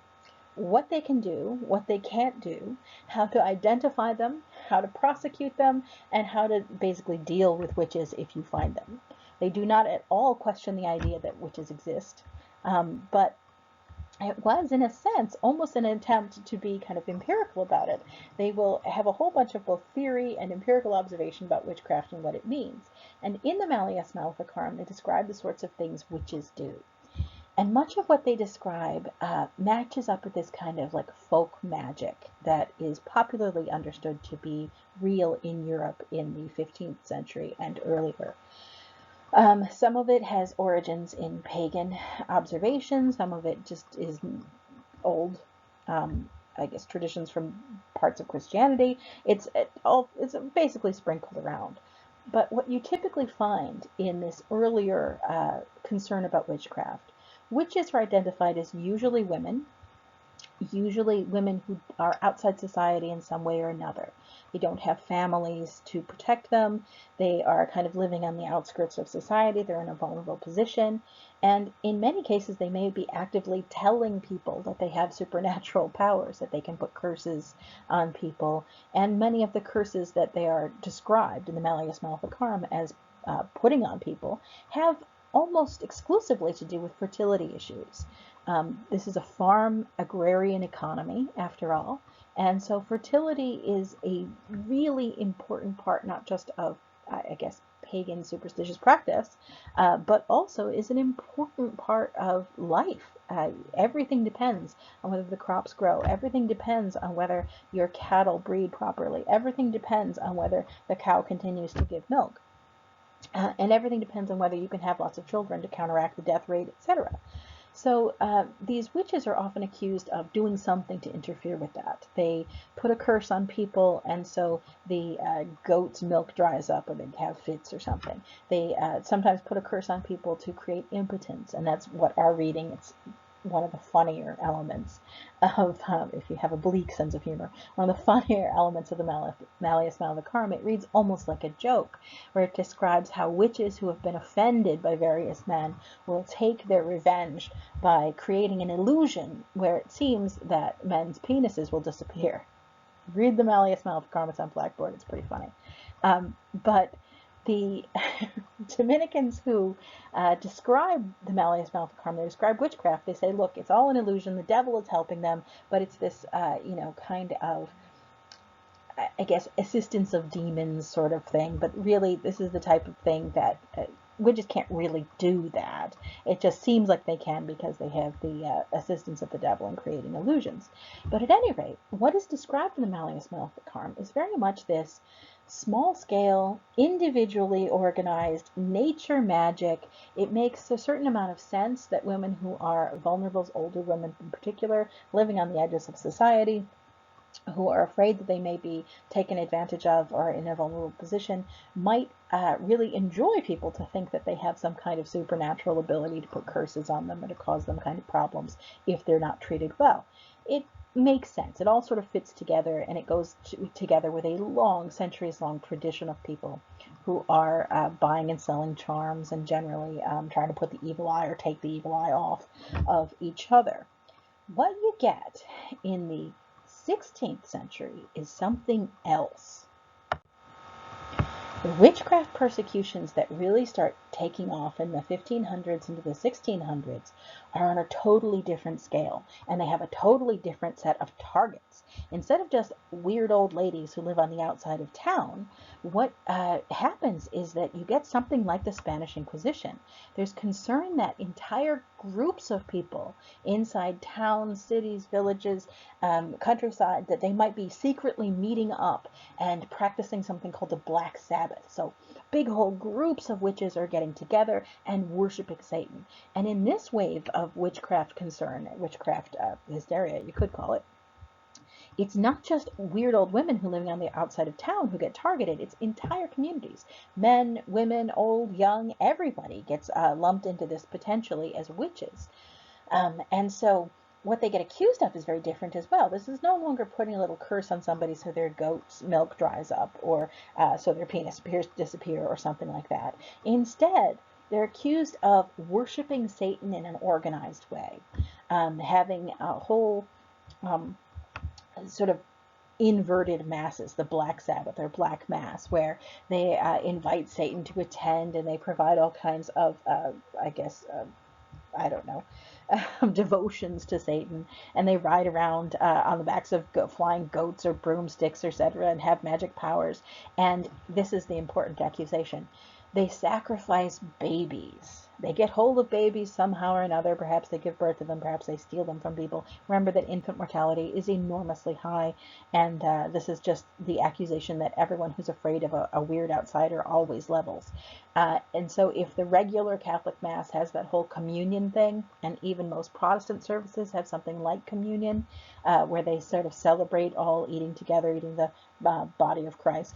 what they can do, what they can't do, how to identify them, how to prosecute them, and how to basically deal with witches if you find them. They do not at all question the idea that witches exist, but it was, in a sense, almost an attempt to be kind of empirical about it. They will have a whole bunch of both theory and empirical observation about witchcraft and what it means. And in the Malleus Maleficarum, they describe the sorts of things witches do. And much of what they describe matches up with this kind of like folk magic that is popularly understood to be real in Europe in the 15th century and earlier. Some of it has origins in pagan observation. Some of it just is old, I guess, traditions from parts of Christianity. It's basically sprinkled around. But what you typically find in this earlier concern about witchcraft, witches are identified as usually women who are outside society in some way or another. They don't have families to protect them. They are kind of living on the outskirts of society. They're in a vulnerable position. And in many cases, they may be actively telling people that they have supernatural powers, that they can put curses on people. And many of the curses that they are described in the Malleus Maleficarum as putting on people have almost exclusively to do with fertility issues. This is a farm agrarian economy, after all, and so fertility is a really important part, not just of, I guess, pagan superstitious practice, but also is an important part of life. Everything depends on whether the crops grow. Everything depends on whether your cattle breed properly. Everything depends on whether the cow continues to give milk. And everything depends on whether you can have lots of children to counteract the death rate, etc. So these witches are often accused of doing something to interfere with that. They put a curse on people, and so the goat's milk dries up, or they have fits or something. They sometimes put a curse on people to create impotence, and that's what our reading, it's one of the funnier elements of, if you have a bleak sense of humor, one of the funnier elements of the Malleus Maleficarum. It reads almost like a joke, where it describes how witches who have been offended by various men will take their revenge by creating an illusion where it seems that men's penises will disappear. Read the Malleus Maleficarum, it's on Blackboard, it's pretty funny. But the Dominicans who describe the Malleus Maleficarum, they describe witchcraft, they say, look, it's all an illusion, the devil is helping them, but it's this, kind of, I guess, assistance of demons sort of thing. But really, this is the type of thing that witches can't really do that. It just seems like they can because they have the assistance of the devil in creating illusions. But at any rate, what is described in the Malleus Maleficarum is very much this small-scale, individually organized nature magic. It makes a certain amount of sense that women who are vulnerable, older women in particular, living on the edges of society, who are afraid that they may be taken advantage of or in a vulnerable position might really enjoy people to think that they have some kind of supernatural ability to put curses on them or to cause them kind of problems if they're not treated well. It makes sense. It all sort of fits together, and it goes together with a long, centuries-long tradition of people who are buying and selling charms and generally trying to put the evil eye or take the evil eye off of each other. What you get in the 16th century is something else. The witchcraft persecutions that really start taking off in the 1500s into the 1600s are on a totally different scale, and they have a totally different set of targets. Instead of just weird old ladies who live on the outside of town, what happens is that you get something like the Spanish Inquisition. There's concern that entire groups of people inside towns, cities, villages, countryside, that they might be secretly meeting up and practicing something called the Black Sabbath. So big whole groups of witches are getting together and worshiping Satan. And in this wave of witchcraft concern, witchcraft hysteria, you could call it, it's not just weird old women who live on the outside of town who get targeted. It's entire communities. Men, women, old, young, everybody gets lumped into this potentially as witches. And so what they get accused of is very different as well. This is no longer putting a little curse on somebody so their goat's milk dries up or so their penis appears to disappear or something like that. Instead, they're accused of worshiping Satan in an organized way, having a whole sort of inverted masses, the Black Sabbath or Black Mass, where they invite Satan to attend and they provide all kinds of, I don't know, devotions to Satan, and they ride around on the backs of flying goats or broomsticks, etc., and have magic powers. And this is the important accusation. They sacrifice babies. They get hold of babies somehow or another. Perhaps they give birth to them. Perhaps they steal them from people. Remember that infant mortality is enormously high, and this is just the accusation that everyone who's afraid of a weird outsider always levels. And so if the regular Catholic Mass has that whole communion thing, and even most Protestant services have something like communion, where they sort of celebrate all eating together, eating the body of Christ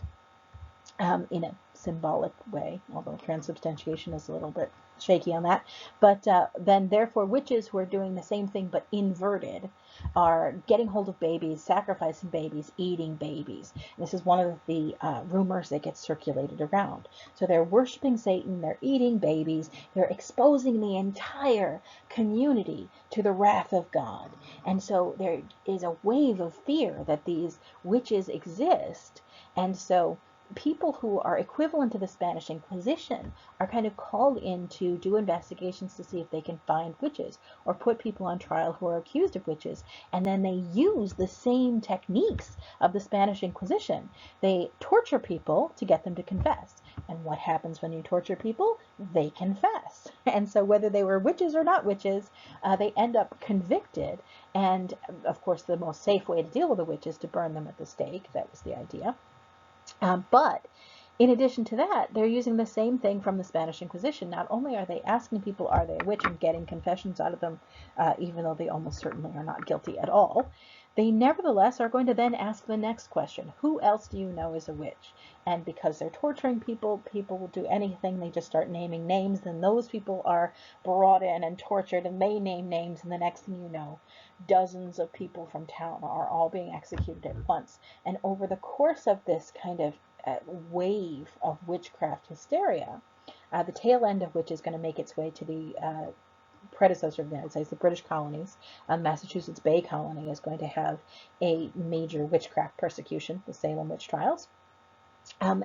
in a symbolic way, although transubstantiation is a little bit shaky on that. But then therefore witches who are doing the same thing but inverted are getting hold of babies, sacrificing babies, eating babies. And this is one of the rumors that gets circulated around. So they're worshiping Satan, they're eating babies, they're exposing the entire community to the wrath of God. And so there is a wave of fear that these witches exist. And so people who are equivalent to the Spanish Inquisition are kind of called in to do investigations to see if they can find witches or put people on trial who are accused of witches. And then they use the same techniques of the Spanish Inquisition. They torture people to get them to confess. And what happens when you torture people? They confess. And so whether they were witches or not witches, they end up convicted. And of course, the most safe way to deal with a witch is to burn them at the stake. That was the idea. But in addition to that, they're using the same thing from the Spanish Inquisition. Not only are they asking people, are they a witch, and getting confessions out of them, even though they almost certainly are not guilty at all, they nevertheless are going to then ask the next question. Who else do you know is a witch? And because they're torturing people, people will do anything. They just start naming names. Then those people are brought in and tortured, and they name names. And the next thing you know, dozens of people from town are all being executed at once. And over the course of this kind of wave of witchcraft hysteria, the tail end of which is going to make its way to the predecessor of the United States, the British colonies. Massachusetts Bay Colony is going to have a major witchcraft persecution, the Salem witch trials. And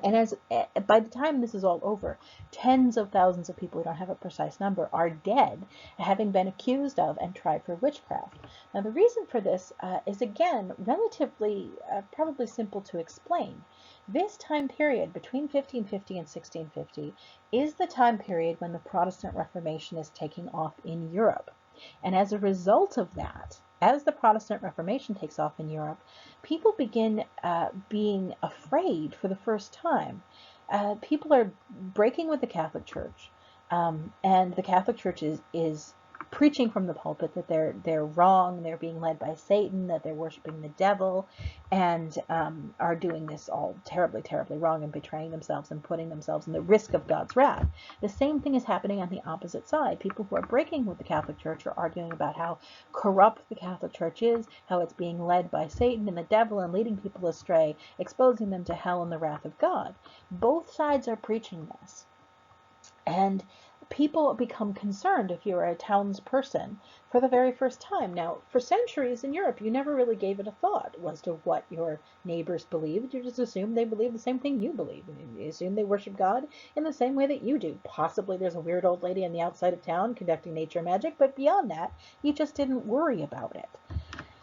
by the time this is all over, tens of thousands of people, we don't have a precise number, are dead, having been accused of and tried for witchcraft. Now, the reason for this is, again, relatively probably simple to explain. This time period between 1550 and 1650 is the time period when the Protestant Reformation is taking off in Europe. And as a result of that, as the Protestant Reformation takes off in Europe, people begin being afraid for the first time. People are breaking with the Catholic Church, and the Catholic Church is preaching from the pulpit that they're wrong, they're being led by Satan, that they're worshiping the devil, and are doing this all terribly, terribly wrong and betraying themselves and putting themselves in the risk of God's wrath. The same thing is happening on the opposite side. People who are breaking with the Catholic Church are arguing about how corrupt the Catholic Church is, how it's being led by Satan and the devil and leading people astray, exposing them to hell and the wrath of God. Both sides are preaching this. And people become concerned if you're a townsperson for the very first time. Now, for centuries in Europe, you never really gave it a thought as to what your neighbors believed. You just assumed they believe the same thing you believe. You assume they worship God in the same way that you do. Possibly there's a weird old lady on the outside of town conducting nature magic, but beyond that, you just didn't worry about it.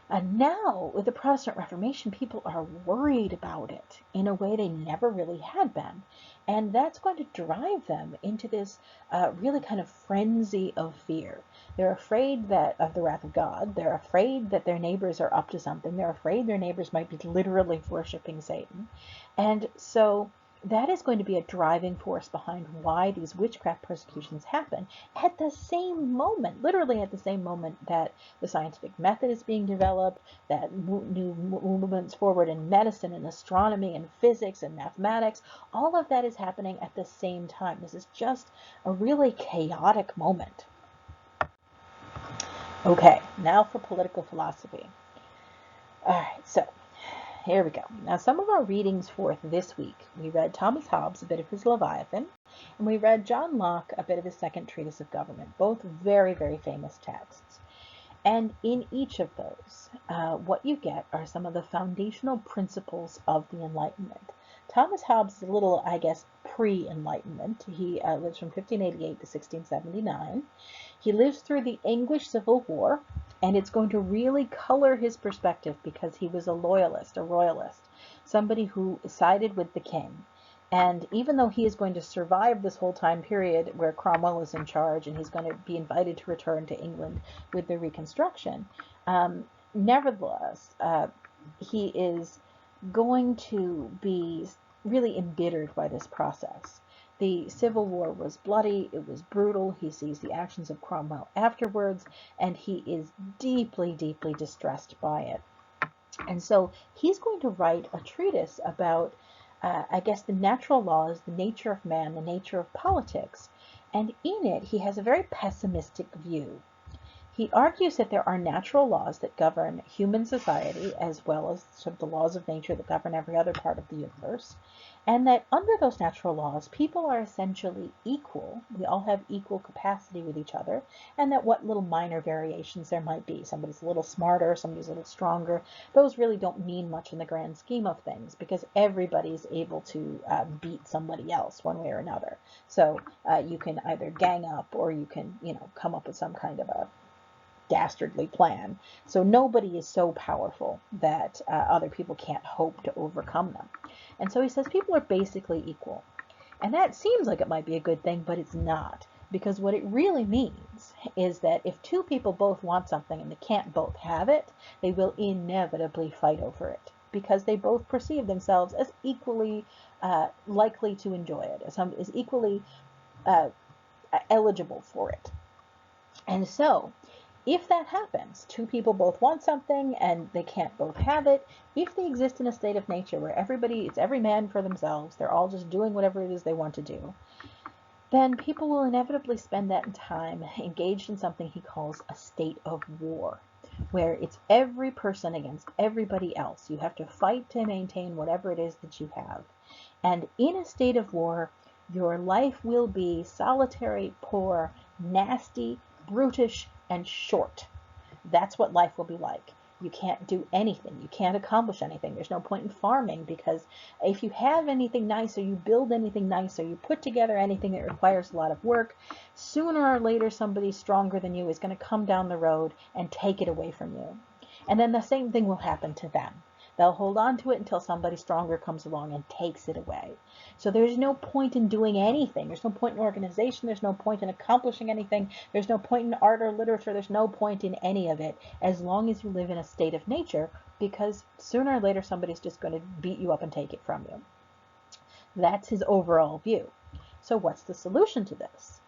And now, with the Protestant Reformation, people are worried about it in a way they never really had been. And that's going to drive them into this really kind of frenzy of fear. They're afraid of the wrath of God. They're afraid that their neighbors are up to something. They're afraid their neighbors might be literally worshiping Satan. And so that is going to be a driving force behind why these witchcraft persecutions happen at the same moment, literally at the same moment that the scientific method is being developed, that new movements forward in medicine and astronomy and physics and mathematics. All of that is happening at the same time. This is just a really chaotic moment. Okay, now for political philosophy. All right, so here we go. Now, some of our readings for this week, we read Thomas Hobbes, a bit of his Leviathan, and we read John Locke, a bit of his Second Treatise of Government, both very, very famous texts. And in each of those, what you get are some of the foundational principles of the Enlightenment. Thomas Hobbes is a little, I guess, pre-Enlightenment. He lives from 1588 to 1679. He lives through the English Civil War, and it's going to really color his perspective because he was a loyalist, a royalist, somebody who sided with the king. And even though he is going to survive this whole time period where Cromwell is in charge and he's going to be invited to return to England with the Reconstruction, nevertheless, he is going to be really embittered by this process. The Civil War was bloody, it was brutal, he sees the actions of Cromwell afterwards, and he is deeply, deeply distressed by it. And so he's going to write a treatise about, I guess, the natural laws, the nature of man, the nature of politics, and in it he has a very pessimistic view. He argues that there are natural laws that govern human society as well as sort of the laws of nature that govern every other part of the universe, and that under those natural laws, people are essentially equal. We all have equal capacity with each other, and that what little minor variations there might be, somebody's a little smarter, somebody's a little stronger, those really don't mean much in the grand scheme of things because everybody's able to beat somebody else one way or another. So you can either gang up or you can, come up with some kind of a dastardly plan. So nobody is so powerful that other people can't hope to overcome them. And so he says people are basically equal. And that seems like it might be a good thing, but it's not. Because what it really means is that if two people both want something and they can't both have it, they will inevitably fight over it. Because they both perceive themselves as equally likely to enjoy it, as equally eligible for it. And so, if that happens, two people both want something and they can't both have it, if they exist in a state of nature where it's every man for themselves, they're all just doing whatever it is they want to do, then people will inevitably spend that time engaged in something he calls a state of war, where it's every person against everybody else. You have to fight to maintain whatever it is that you have. And in a state of war, your life will be solitary, poor, nasty, brutish, and short. That's what life will be like. You can't do anything. You can't accomplish anything. There's no point in farming because if you have anything nice or you build anything nice or you put together anything that requires a lot of work, sooner or later somebody stronger than you is going to come down the road and take it away from you. And then the same thing will happen to them. They'll hold on to it until somebody stronger comes along and takes it away. So there's no point in doing anything. There's no point in organization. There's no point in accomplishing anything. There's no point in art or literature. There's no point in any of it as long as you live in a state of nature, because sooner or later somebody's just going to beat you up and take it from you. That's his overall view. So what's the solution to this?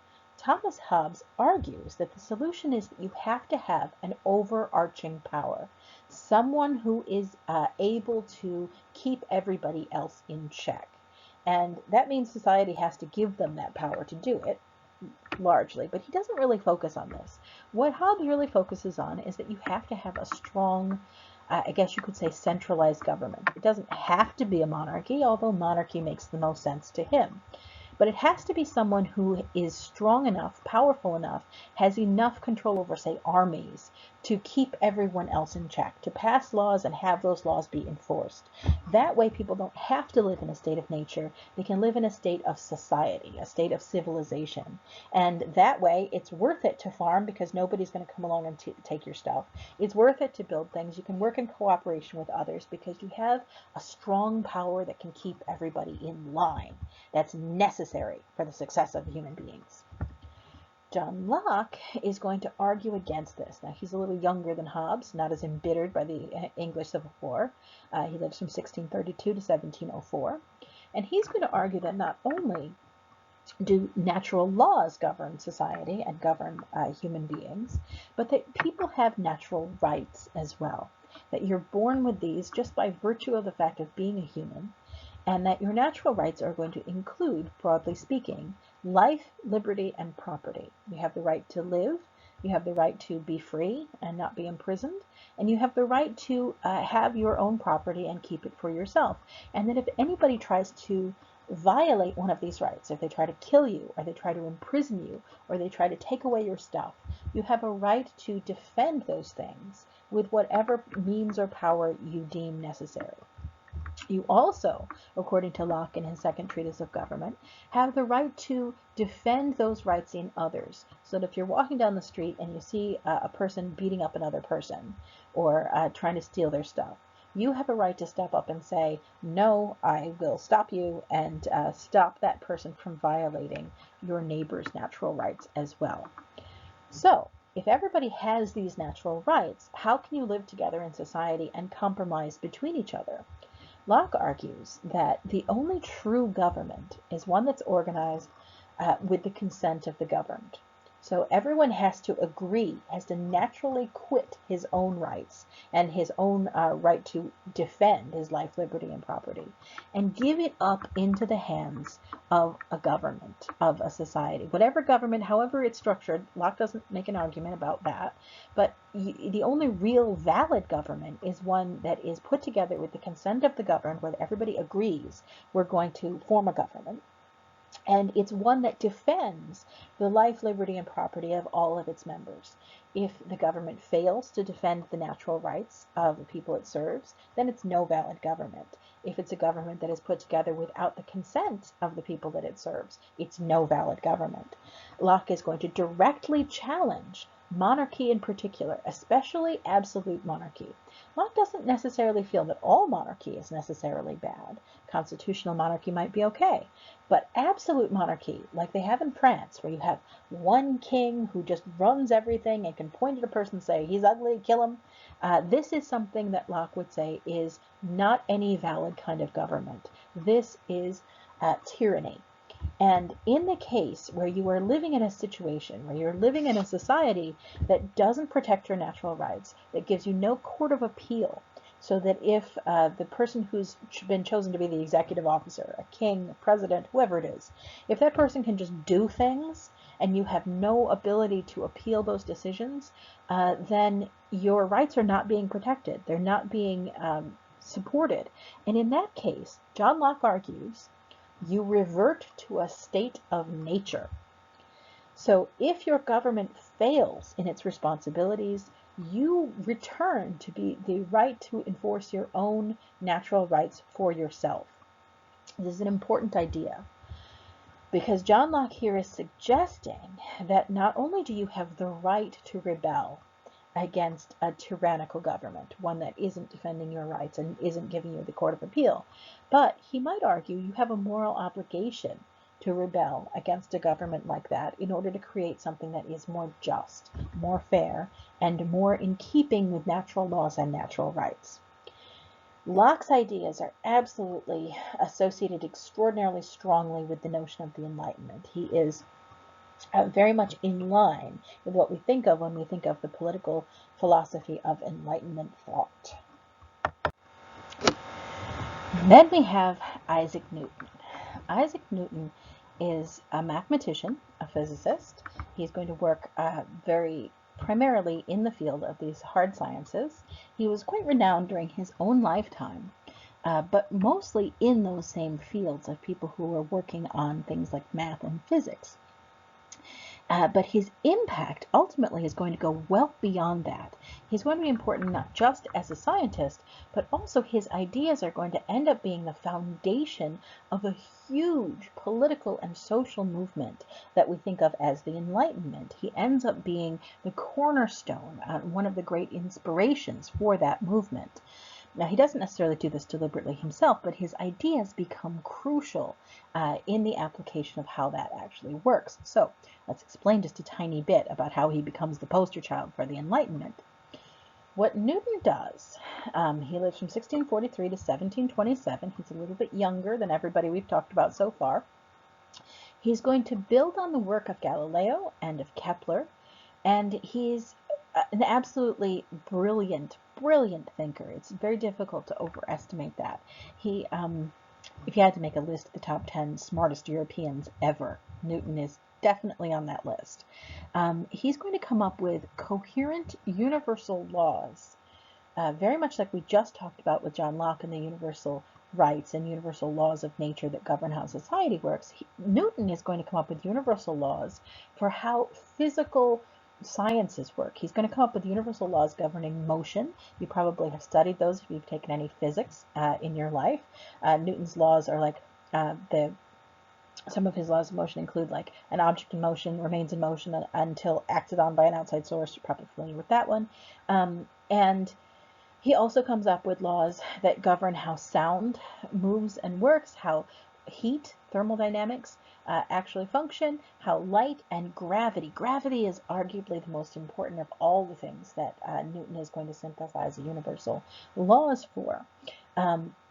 Thomas Hobbes argues that the solution is that you have to have an overarching power, someone who is able to keep everybody else in check. And that means society has to give them that power to do it, largely, but he doesn't really focus on this. What Hobbes really focuses on is that you have to have a strong, I guess you could say, centralized government. It doesn't have to be a monarchy, although monarchy makes the most sense to him. But it has to be someone who is strong enough, powerful enough, has enough control over, say, armies, to keep everyone else in check, to pass laws and have those laws be enforced. That way people don't have to live in a state of nature. They can live in a state of society, a state of civilization. And that way it's worth it to farm because nobody's going to come along and take your stuff. It's worth it to build things. You can work in cooperation with others because you have a strong power that can keep everybody in line. That's necessary for the success of human beings. John Locke is going to argue against this. Now, he's a little younger than Hobbes, not as embittered by the English Civil War. He lives from 1632 to 1704. And he's going to argue that not only do natural laws govern society and govern human beings, but that people have natural rights as well. That you're born with these just by virtue of the fact of being a human, and that your natural rights are going to include, broadly speaking, life, liberty, and property. You have the right to live, you have the right to be free and not be imprisoned, and you have the right to have your own property and keep it for yourself. And that if anybody tries to violate one of these rights, if they try to kill you, or they try to imprison you, or they try to take away your stuff, you have a right to defend those things with whatever means or power you deem necessary. You also, according to Locke in his second treatise of government, have the right to defend those rights in others. So that if you're walking down the street and you see a person beating up another person or trying to steal their stuff, you have a right to step up and say, no, I will stop you, and stop that person from violating your neighbor's natural rights as well. So, if everybody has these natural rights, how can you live together in society and compromise between each other? Locke argues that the only true government is one that's organized with the consent of the governed. So everyone has to agree, has to naturally quit his own rights and his own right to defend his life, liberty, and property, and give it up into the hands of a government, of a society. Whatever government, however it's structured, Locke doesn't make an argument about that, but the only real valid government is one that is put together with the consent of the governed, where everybody agrees we're going to form a government. And it's one that defends the life, liberty, and property of all of its members. If the government fails to defend the natural rights of the people it serves, then it's no valid government. If it's a government that is put together without the consent of the people that it serves, it's no valid government. Locke is going to directly challenge monarchy in particular, especially absolute monarchy. Locke doesn't necessarily feel that all monarchy is necessarily bad. Constitutional monarchy might be okay, but absolute monarchy, like they have in France, where you have one king who just runs everything and can point at a person and say, he's ugly, kill him, this is something that Locke would say is not any valid kind of government. This is tyranny. And in the case where you are living in a situation, where you're living in a society that doesn't protect your natural rights, that gives you no court of appeal, so that if the person who's been chosen to be the executive officer, a king, a president, whoever it is, if that person can just do things and you have no ability to appeal those decisions, then your rights are not being protected. They're not being supported. And in that case, John Locke argues, you revert to a state of nature. So if your government fails in its responsibilities, you return to be the right to enforce your own natural rights for yourself. This is an important idea, because John Locke here is suggesting that not only do you have the right to rebel against a tyrannical government, one that isn't defending your rights and isn't giving you the court of appeal, but he might argue you have a moral obligation to rebel against a government like that in order to create something that is more just, more fair, and more in keeping with natural laws and natural rights. Locke's ideas are absolutely associated extraordinarily strongly with the notion of the Enlightenment. He is very much in line with what we think of when we think of the political philosophy of Enlightenment thought. Then we have Isaac Newton. Isaac Newton is a mathematician, a physicist. He's going to work very primarily in the field of these hard sciences. He was quite renowned during his own lifetime, but mostly in those same fields of people who were working on things like math and physics. But his impact ultimately is going to go well beyond that. He's going to be important not just as a scientist, but also his ideas are going to end up being the foundation of a huge political and social movement that we think of as the Enlightenment. He ends up being the cornerstone, one of the great inspirations for that movement. Now, he doesn't necessarily do this deliberately himself, but his ideas become crucial in the application of how that actually works. So let's explain just a tiny bit about how he becomes the poster child for the Enlightenment. What Newton does, he lives from 1643 to 1727. He's a little bit younger than everybody we've talked about so far. He's going to build on the work of Galileo and of Kepler, and he's an absolutely brilliant thinker. It's very difficult to overestimate that. He, if you had to make a list of the top 10 smartest Europeans ever, Newton is definitely on that list. He's going to come up with coherent universal laws, very much like we just talked about with John Locke and the universal rights and universal laws of nature that govern how society works. Newton is going to come up with universal laws for how physical sciences work. He's going to come up with universal laws governing motion. You probably have studied those if you've taken any physics in your life. Newton's laws are like some of his laws of motion include like an object in motion remains in motion until acted on by an outside source. You're probably familiar with that one. And he also comes up with laws that govern how sound moves and works, how heat, thermodynamics, actually function, how light and gravity. Gravity is arguably the most important of all the things that Newton is going to synthesize universal laws for.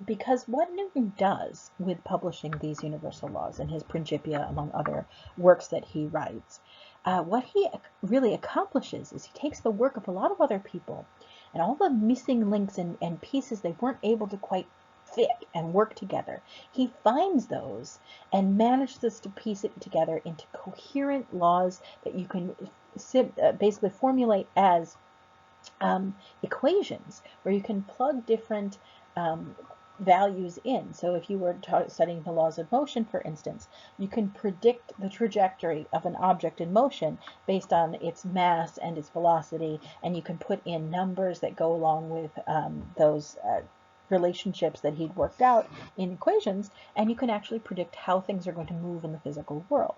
Because what Newton does with publishing these universal laws in his Principia, among other works that he writes, what he really accomplishes is he takes the work of a lot of other people and all the missing links and pieces they weren't able to quite fit and work together. He finds those and manages to piece it together into coherent laws that you can basically formulate as equations, where you can plug different values in. So if you were studying the laws of motion, for instance, you can predict the trajectory of an object in motion based on its mass and its velocity, and you can put in numbers that go along with those relationships that he'd worked out in equations, and you can actually predict how things are going to move in the physical world.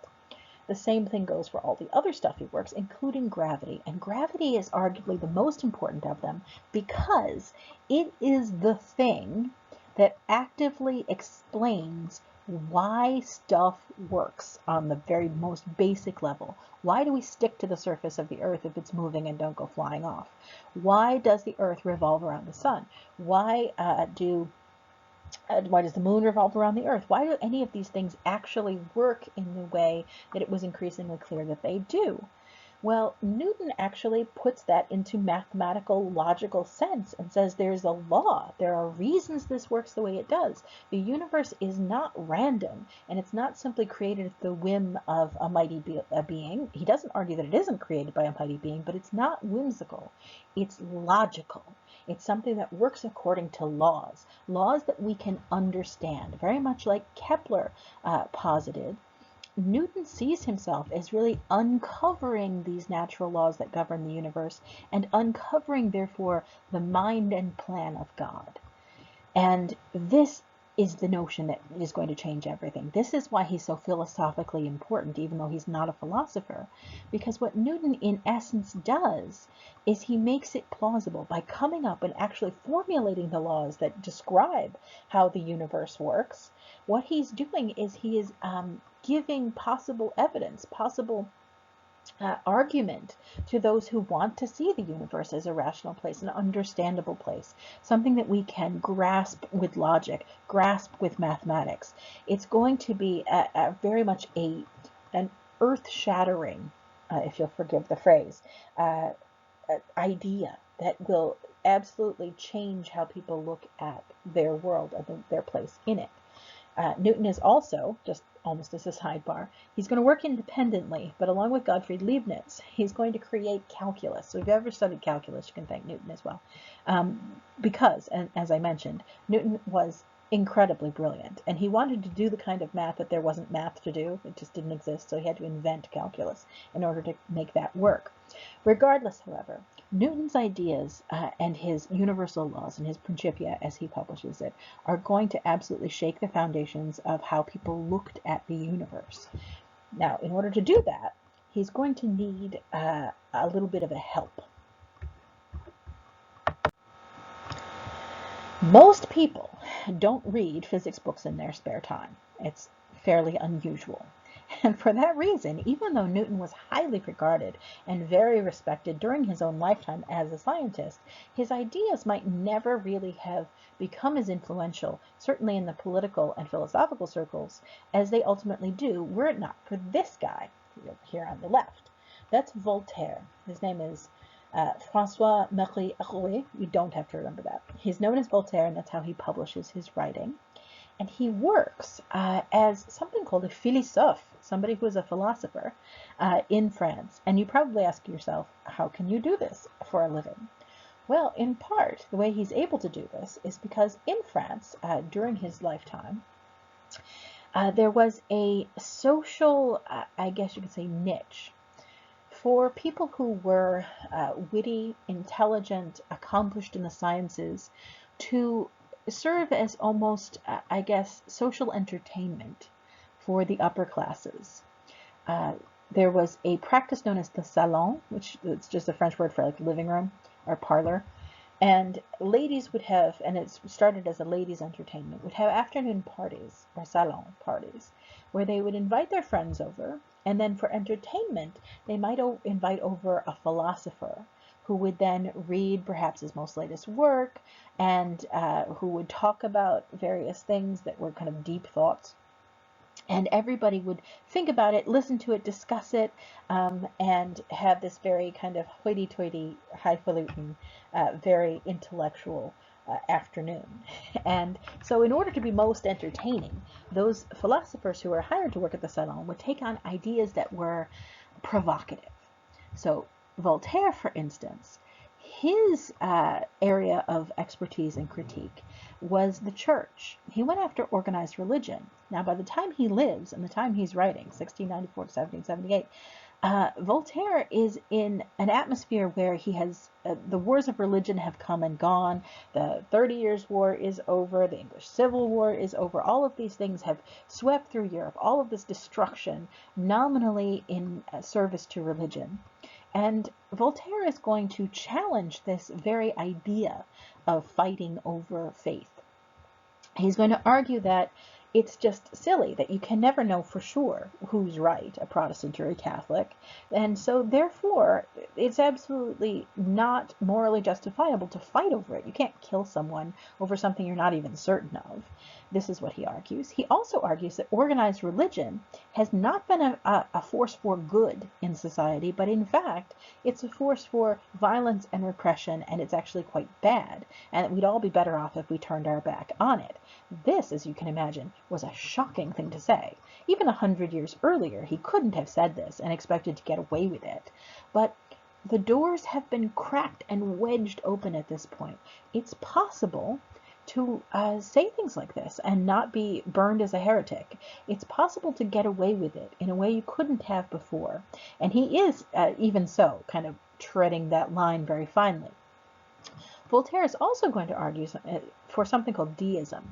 The same thing goes for all the other stuff he works, including gravity. And gravity is arguably the most important of them because it is the thing that actively explains why stuff works on the very most basic level. Why do we stick to the surface of the earth if it's moving and don't go flying off? Why does the earth revolve around the sun? Why does the moon revolve around the earth? Why do any of these things actually work in the way that it was increasingly clear that they do? Well, Newton actually puts that into mathematical, logical sense and says there's a law. There are reasons this works the way it does. The universe is not random, and it's not simply created at the whim of a mighty being. He doesn't argue that it isn't created by a mighty being, but it's not whimsical. It's logical. It's something that works according to laws that we can understand, very much like Kepler posited. Newton sees himself as really uncovering these natural laws that govern the universe and uncovering, therefore, the mind and plan of God. And this is the notion that is going to change everything. This is why he's so philosophically important, even though he's not a philosopher, because what Newton in essence does is he makes it plausible by coming up and actually formulating the laws that describe how the universe works. What he's doing is he is giving possible evidence, possible argument to those who want to see the universe as a rational place, an understandable place, something that we can grasp with logic, grasp with mathematics. It's going to be very much an earth-shattering, if you'll forgive the phrase, idea that will absolutely change how people look at their world and their place in it. Newton is also, just almost as a sidebar, he's going to work independently, but along with Gottfried Leibniz, he's going to create calculus. So if you've ever studied calculus, you can thank Newton as well. Because, and as I mentioned, Newton was incredibly brilliant, and he wanted to do the kind of math that there wasn't math to do. It just didn't exist, so he had to invent calculus in order to make that work. Regardless, however, Newton's ideas and his universal laws and his Principia, as he publishes it, are going to absolutely shake the foundations of how people looked at the universe. Now, in order to do that, he's going to need a little bit of a help. Most people don't read physics books in their spare time. It's fairly unusual. And for that reason, even though Newton was highly regarded and very respected during his own lifetime as a scientist, his ideas might never really have become as influential, certainly in the political and philosophical circles, as they ultimately do, were it not for this guy here on the left. That's Voltaire. His name is François-Marie Arouet. You don't have to remember that. He's known as Voltaire, and that's how he publishes his writing. And he works as something called a philosophe, somebody who is a philosopher in France. And you probably ask yourself, how can you do this for a living? Well, in part, the way he's able to do this is because in France, during his lifetime, there was a social, I guess you could say, niche for people who were witty, intelligent, accomplished in the sciences to serve as almost, I guess, social entertainment for the upper classes. There was a practice known as the Salone, which is just a French word for like living room or parlor. And ladies would have, and it started as a ladies' entertainment, would have afternoon parties or salon parties where they would invite their friends over, and then for entertainment, they might invite over a philosopher who would then read perhaps his most latest work and who would talk about various things that were kind of deep thoughts. And everybody would think about it, listen to it, discuss it, and have this very kind of hoity-toity, highfalutin, very intellectual afternoon. And so in order to be most entertaining, those philosophers who were hired to work at the Salon would take on ideas that were provocative. So Voltaire, for instance, his area of expertise and critique was the church. He went after organized religion. Now, by the time he lives and the time he's writing, 1694 to 1778, Voltaire is in an atmosphere where he has the wars of religion have come and gone. The 30 Years' War is over. The English Civil War is over. All of these things have swept through Europe. All of this destruction nominally in service to religion. And Voltaire is going to challenge this very idea of fighting over faith. He's going to argue that it's just silly, that you can never know for sure who's right, a Protestant or a Catholic. And so therefore, it's absolutely not morally justifiable to fight over it. You can't kill someone over something you're not even certain of. This is what he argues. He also argues that organized religion has not been a force for good in society, but in fact, it's a force for violence and repression, and it's actually quite bad, and that we'd all be better off if we turned our back on it. This, as you can imagine, was a shocking thing to say. Even 100 years earlier, he couldn't have said this and expected to get away with it. But the doors have been cracked and wedged open at this point. It's possible to say things like this and not be burned as a heretic. It's possible to get away with it in a way you couldn't have before. And he is, even so, kind of treading that line very finely. Voltaire is also going to argue for something called Deism.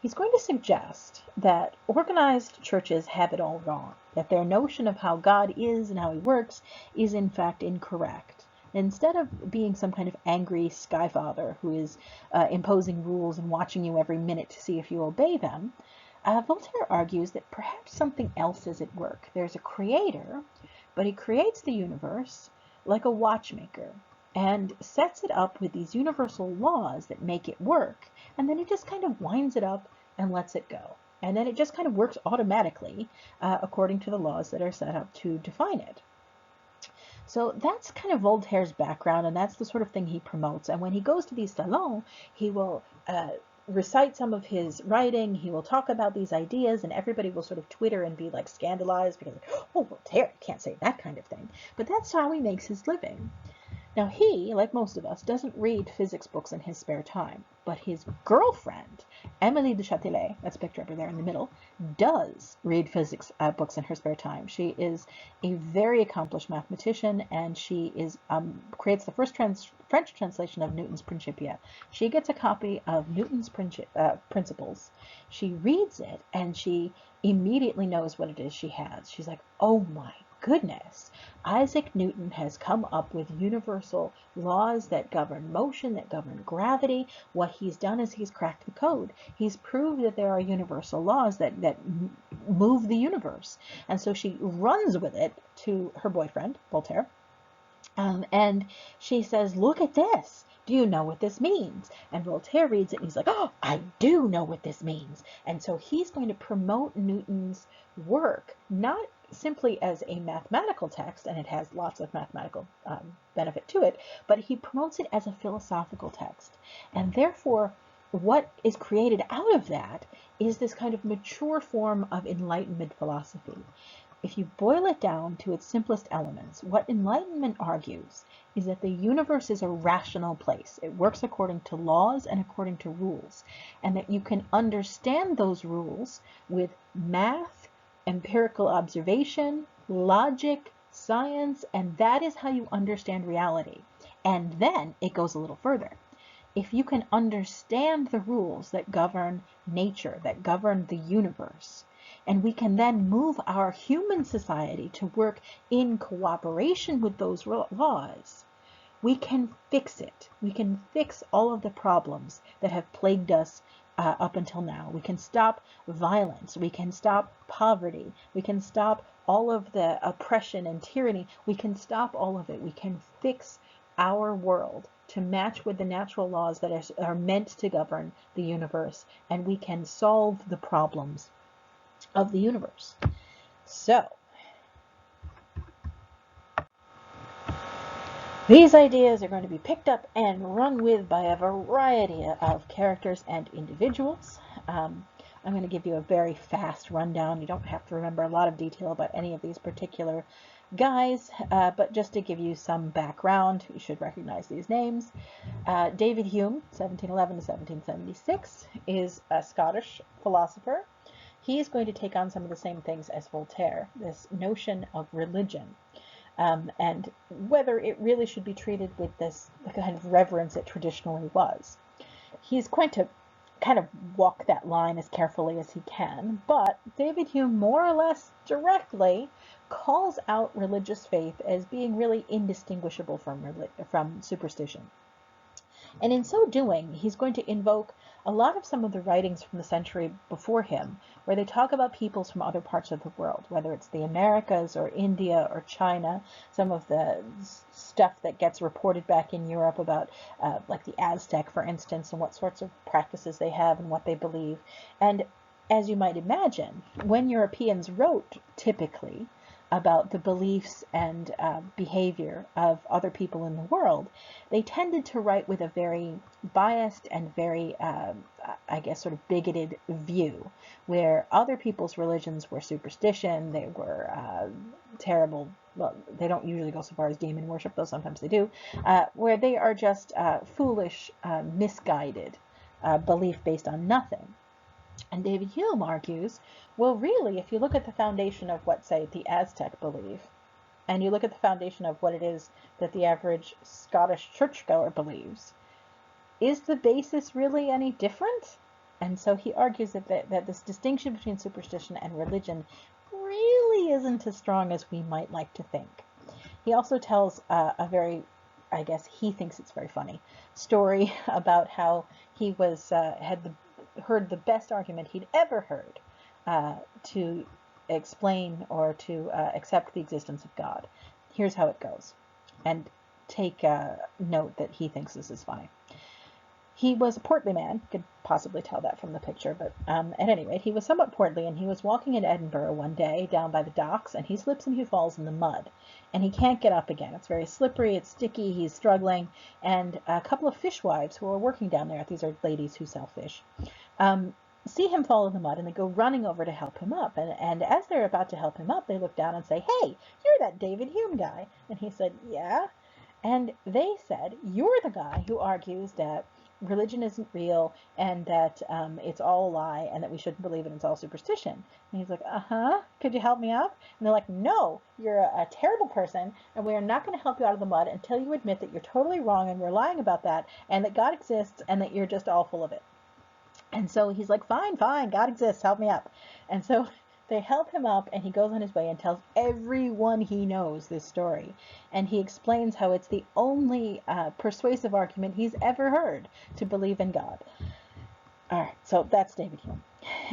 He's going to suggest that organized churches have it all wrong, that their notion of how God is and how he works is in fact incorrect. Instead of being some kind of angry sky father who is imposing rules and watching you every minute to see if you obey them, Voltaire argues that perhaps something else is at work. There's a creator, but he creates the universe like a watchmaker and sets it up with these universal laws that make it work, and then he just kind of winds it up and lets it go. And then it just kind of works automatically according to the laws that are set up to define it. So that's kind of Voltaire's background, and that's the sort of thing he promotes. And when he goes to these salons, he will recite some of his writing, he will talk about these ideas, and everybody will sort of twitter and be like scandalized because, oh, Voltaire, you can't say that kind of thing. But that's how he makes his living. Now he, like most of us, doesn't read physics books in his spare time, but his girlfriend, Émilie de Châtelet, that's picture over there in the middle, does read physics books in her spare time. She is a very accomplished mathematician, and she is creates the first French translation of Newton's Principia. She gets a copy of Newton's Principles. She reads it, and she immediately knows what it is she has. She's like, oh my goodness, Isaac Newton has come up with universal laws that govern motion, that govern gravity. What he's done is he's cracked the code. He's proved that there are universal laws that move the universe. And so she runs with it to her boyfriend, Voltaire, and she says, look at this. Do you know what this means? And Voltaire reads it and he's like, oh, I do know what this means. And so he's going to promote Newton's work, not simply as a mathematical text, and it has lots of mathematical benefit to it, but he promotes it as a philosophical text. And therefore, what is created out of that is this kind of mature form of Enlightenment philosophy. If you boil it down to its simplest elements, what Enlightenment argues is that the universe is a rational place. It works according to laws and according to rules, and that you can understand those rules with math, empirical observation, logic, science, and that is how you understand reality. And then it goes a little further. If you can understand the rules that govern nature, that govern the universe, and we can then move our human society to work in cooperation with those laws, we can fix it. We can fix all of the problems that have plagued us up until now. We can stop violence. We can stop poverty. We can stop all of the oppression and tyranny. We can stop all of it. We can fix our world to match with the natural laws that are meant to govern the universe, and we can solve the problems of the universe. So, these ideas are going to be picked up and run with by a variety of characters and individuals. I'm going to give you a very fast rundown. You don't have to remember a lot of detail about any of these particular guys, but just to give you some background, you should recognize these names. David Hume, 1711 to 1776, is a Scottish philosopher. He's going to take on some of the same things as Voltaire, this notion of religion, and whether it really should be treated with this kind of reverence it traditionally was. He's going to kind of walk that line as carefully as he can, but David Hume more or less directly calls out religious faith as being really indistinguishable from superstition. And in so doing, he's going to invoke a lot of some of the writings from the century before him, where they talk about peoples from other parts of the world, whether it's the Americas or India or China, some of the stuff that gets reported back in Europe about like the Aztec, for instance, and what sorts of practices they have and what they believe. And as you might imagine, when Europeans wrote typically about the beliefs and behavior of other people in the world, they tended to write with a very biased and very, I guess, sort of bigoted view, where other people's religions were superstition, they were terrible, well, they don't usually go so far as demon worship, though sometimes they do, where they are just foolish, misguided belief based on nothing. And David Hume argues, well, really, if you look at the foundation of what, say, the Aztec believe, and you look at the foundation of what it is that the average Scottish churchgoer believes, is the basis really any different? And so he argues that this distinction between superstition and religion really isn't as strong as we might like to think. He also tells a very, I guess he thinks it's very funny, story about how he was heard the best argument he'd ever heard to explain or to accept the existence of God. Here's how it goes, and take note that he thinks this is funny. He was a portly man, could possibly tell that from the picture, but at any rate, he was somewhat portly, and he was walking in Edinburgh one day down by the docks, and he slips and he falls in the mud, and he can't get up again. It's very slippery, it's sticky, he's struggling, and a couple of fishwives who are working down there, these are ladies who sell fish, see him fall in the mud, and they go running over to help him up, and as they're about to help him up, they look down and say, "Hey, you're that David Hume guy." And he said, "Yeah." And they said, "You're the guy who argues that religion isn't real and that it's all a lie and that we shouldn't believe it, it's all superstition." And he's like, "Could you help me out?" And they're like, "No, you're a terrible person, and we are not going to help you out of the mud until you admit that you're totally wrong and we're lying about that and that God exists and that you're just all full of it." And so he's like, "Fine, fine, God exists, help me up." And so they help him up, and he goes on his way and tells everyone he knows this story. And he explains how it's the only persuasive argument he's ever heard to believe in God. All right, so that's David Hume.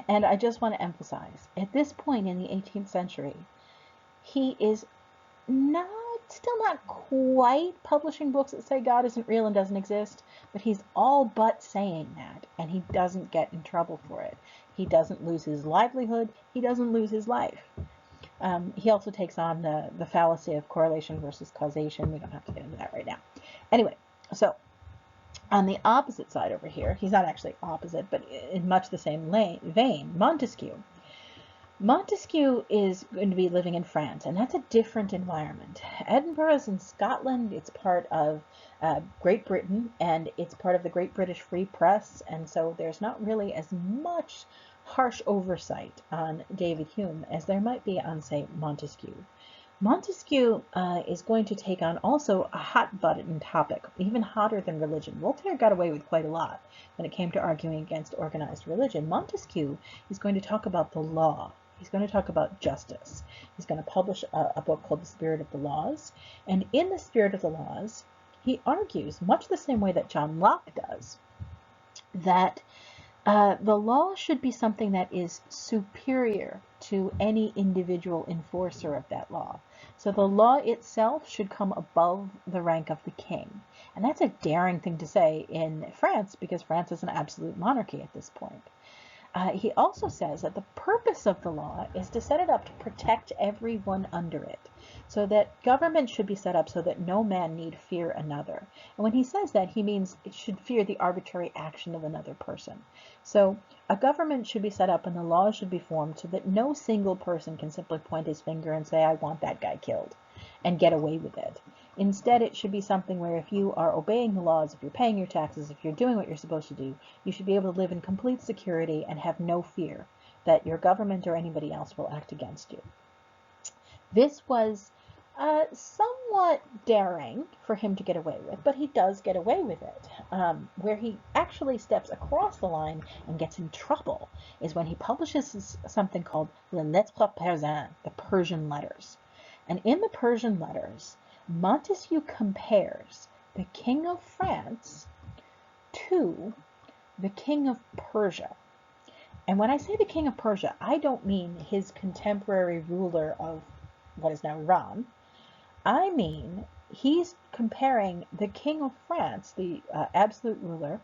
And I just want to emphasize, at this point in the 18th century, he is still not quite publishing books that say God isn't real and doesn't exist, but he's all but saying that, and he doesn't get in trouble for it. He doesn't lose his livelihood. He doesn't lose his life. He also takes on the fallacy of correlation versus causation. We don't have to get into that right now. Anyway, so on the opposite side over here, he's not actually opposite, but in much the same vein, Montesquieu. Montesquieu is going to be living in France, and that's a different environment. Edinburgh is in Scotland. It's part of Great Britain, and it's part of the Great British Free Press, and so there's not really as much harsh oversight on David Hume as there might be on, say, Montesquieu. Montesquieu is going to take on also a hot-button topic, even hotter than religion. Voltaire got away with quite a lot when it came to arguing against organized religion. Montesquieu is going to talk about the law. He's going to talk about justice. He's going to publish a book called The Spirit of the Laws. And in The Spirit of the Laws, he argues, much the same way that John Locke does, that the law should be something that is superior to any individual enforcer of that law. So the law itself should come above the rank of the king. And that's a daring thing to say in France, because France is an absolute monarchy at this point. He also says that the purpose of the law is to set it up to protect everyone under it, so that government should be set up so that no man need fear another. And when he says that, he means it should fear the arbitrary action of another person. So a government should be set up and the laws should be formed so that no single person can simply point his finger and say, "I want that guy killed," and get away with it. Instead, it should be something where if you are obeying the laws, if you're paying your taxes, if you're doing what you're supposed to do, you should be able to live in complete security and have no fear that your government or anybody else will act against you. This was somewhat daring for him to get away with, but he does get away with it. Where he actually steps across the line and gets in trouble is when he publishes something called Les Lettres Persiennes, the Persian letters. And in the Persian letters, Montesquieu compares the king of France to the king of Persia. And when I say the king of Persia, I don't mean his contemporary ruler of what is now Iran. I mean, he's comparing the king of France, the absolute ruler,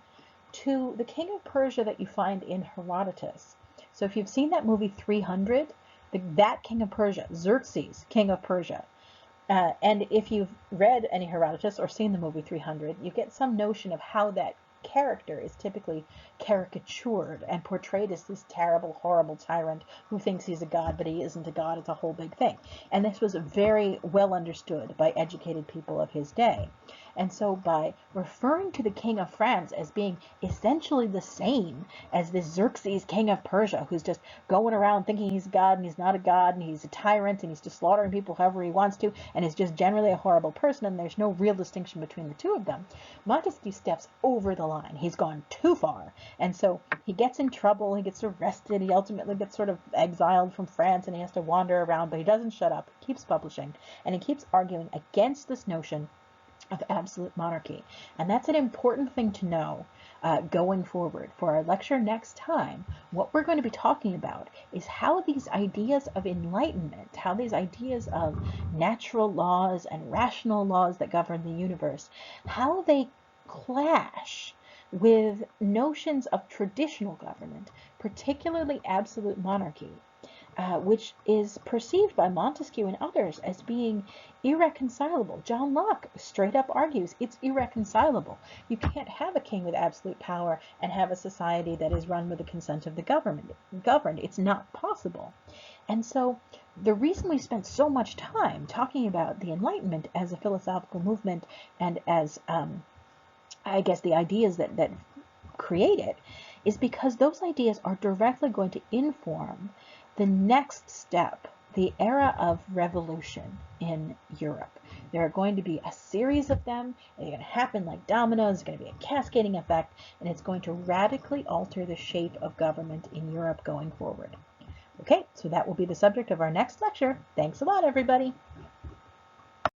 to the king of Persia that you find in Herodotus. So if you've seen that movie 300, that king of Persia, Xerxes, king of Persia. And if you've read any Herodotus or seen the movie 300, you get some notion of how that character is typically caricatured and portrayed as this terrible, horrible tyrant who thinks he's a god, but he isn't a god. It's a whole big thing. And this was very well understood by educated people of his day. And so by referring to the king of France as being essentially the same as this Xerxes, king of Persia, who's just going around thinking he's a god and he's not a god and he's a tyrant and he's just slaughtering people however he wants to and is just generally a horrible person and there's no real distinction between the two of them, Montesquieu steps over the line. He's gone too far. And so he gets in trouble, he gets arrested, he ultimately gets sort of exiled from France and he has to wander around, but he doesn't shut up, he keeps publishing, and he keeps arguing against this notion of absolute monarchy. And that's an important thing to know going forward. For our lecture next time, what we're going to be talking about is how these ideas of enlightenment, how these ideas of natural laws and rational laws that govern the universe, how they clash with notions of traditional government, particularly absolute monarchy, which is perceived by Montesquieu and others as being irreconcilable. John Locke straight up argues it's irreconcilable. You can't have a king with absolute power and have a society that is run with the consent of the governed. It's not possible. And so the reason we spent so much time talking about the Enlightenment as a philosophical movement and as, I guess, the ideas that create it is because those ideas are directly going to inform the next step, the era of revolution in Europe. There are going to be a series of them. They're going to happen like dominoes. It's going to be a cascading effect, and it's going to radically alter the shape of government in Europe going forward. Okay, so that will be the subject of our next lecture. Thanks a lot, everybody.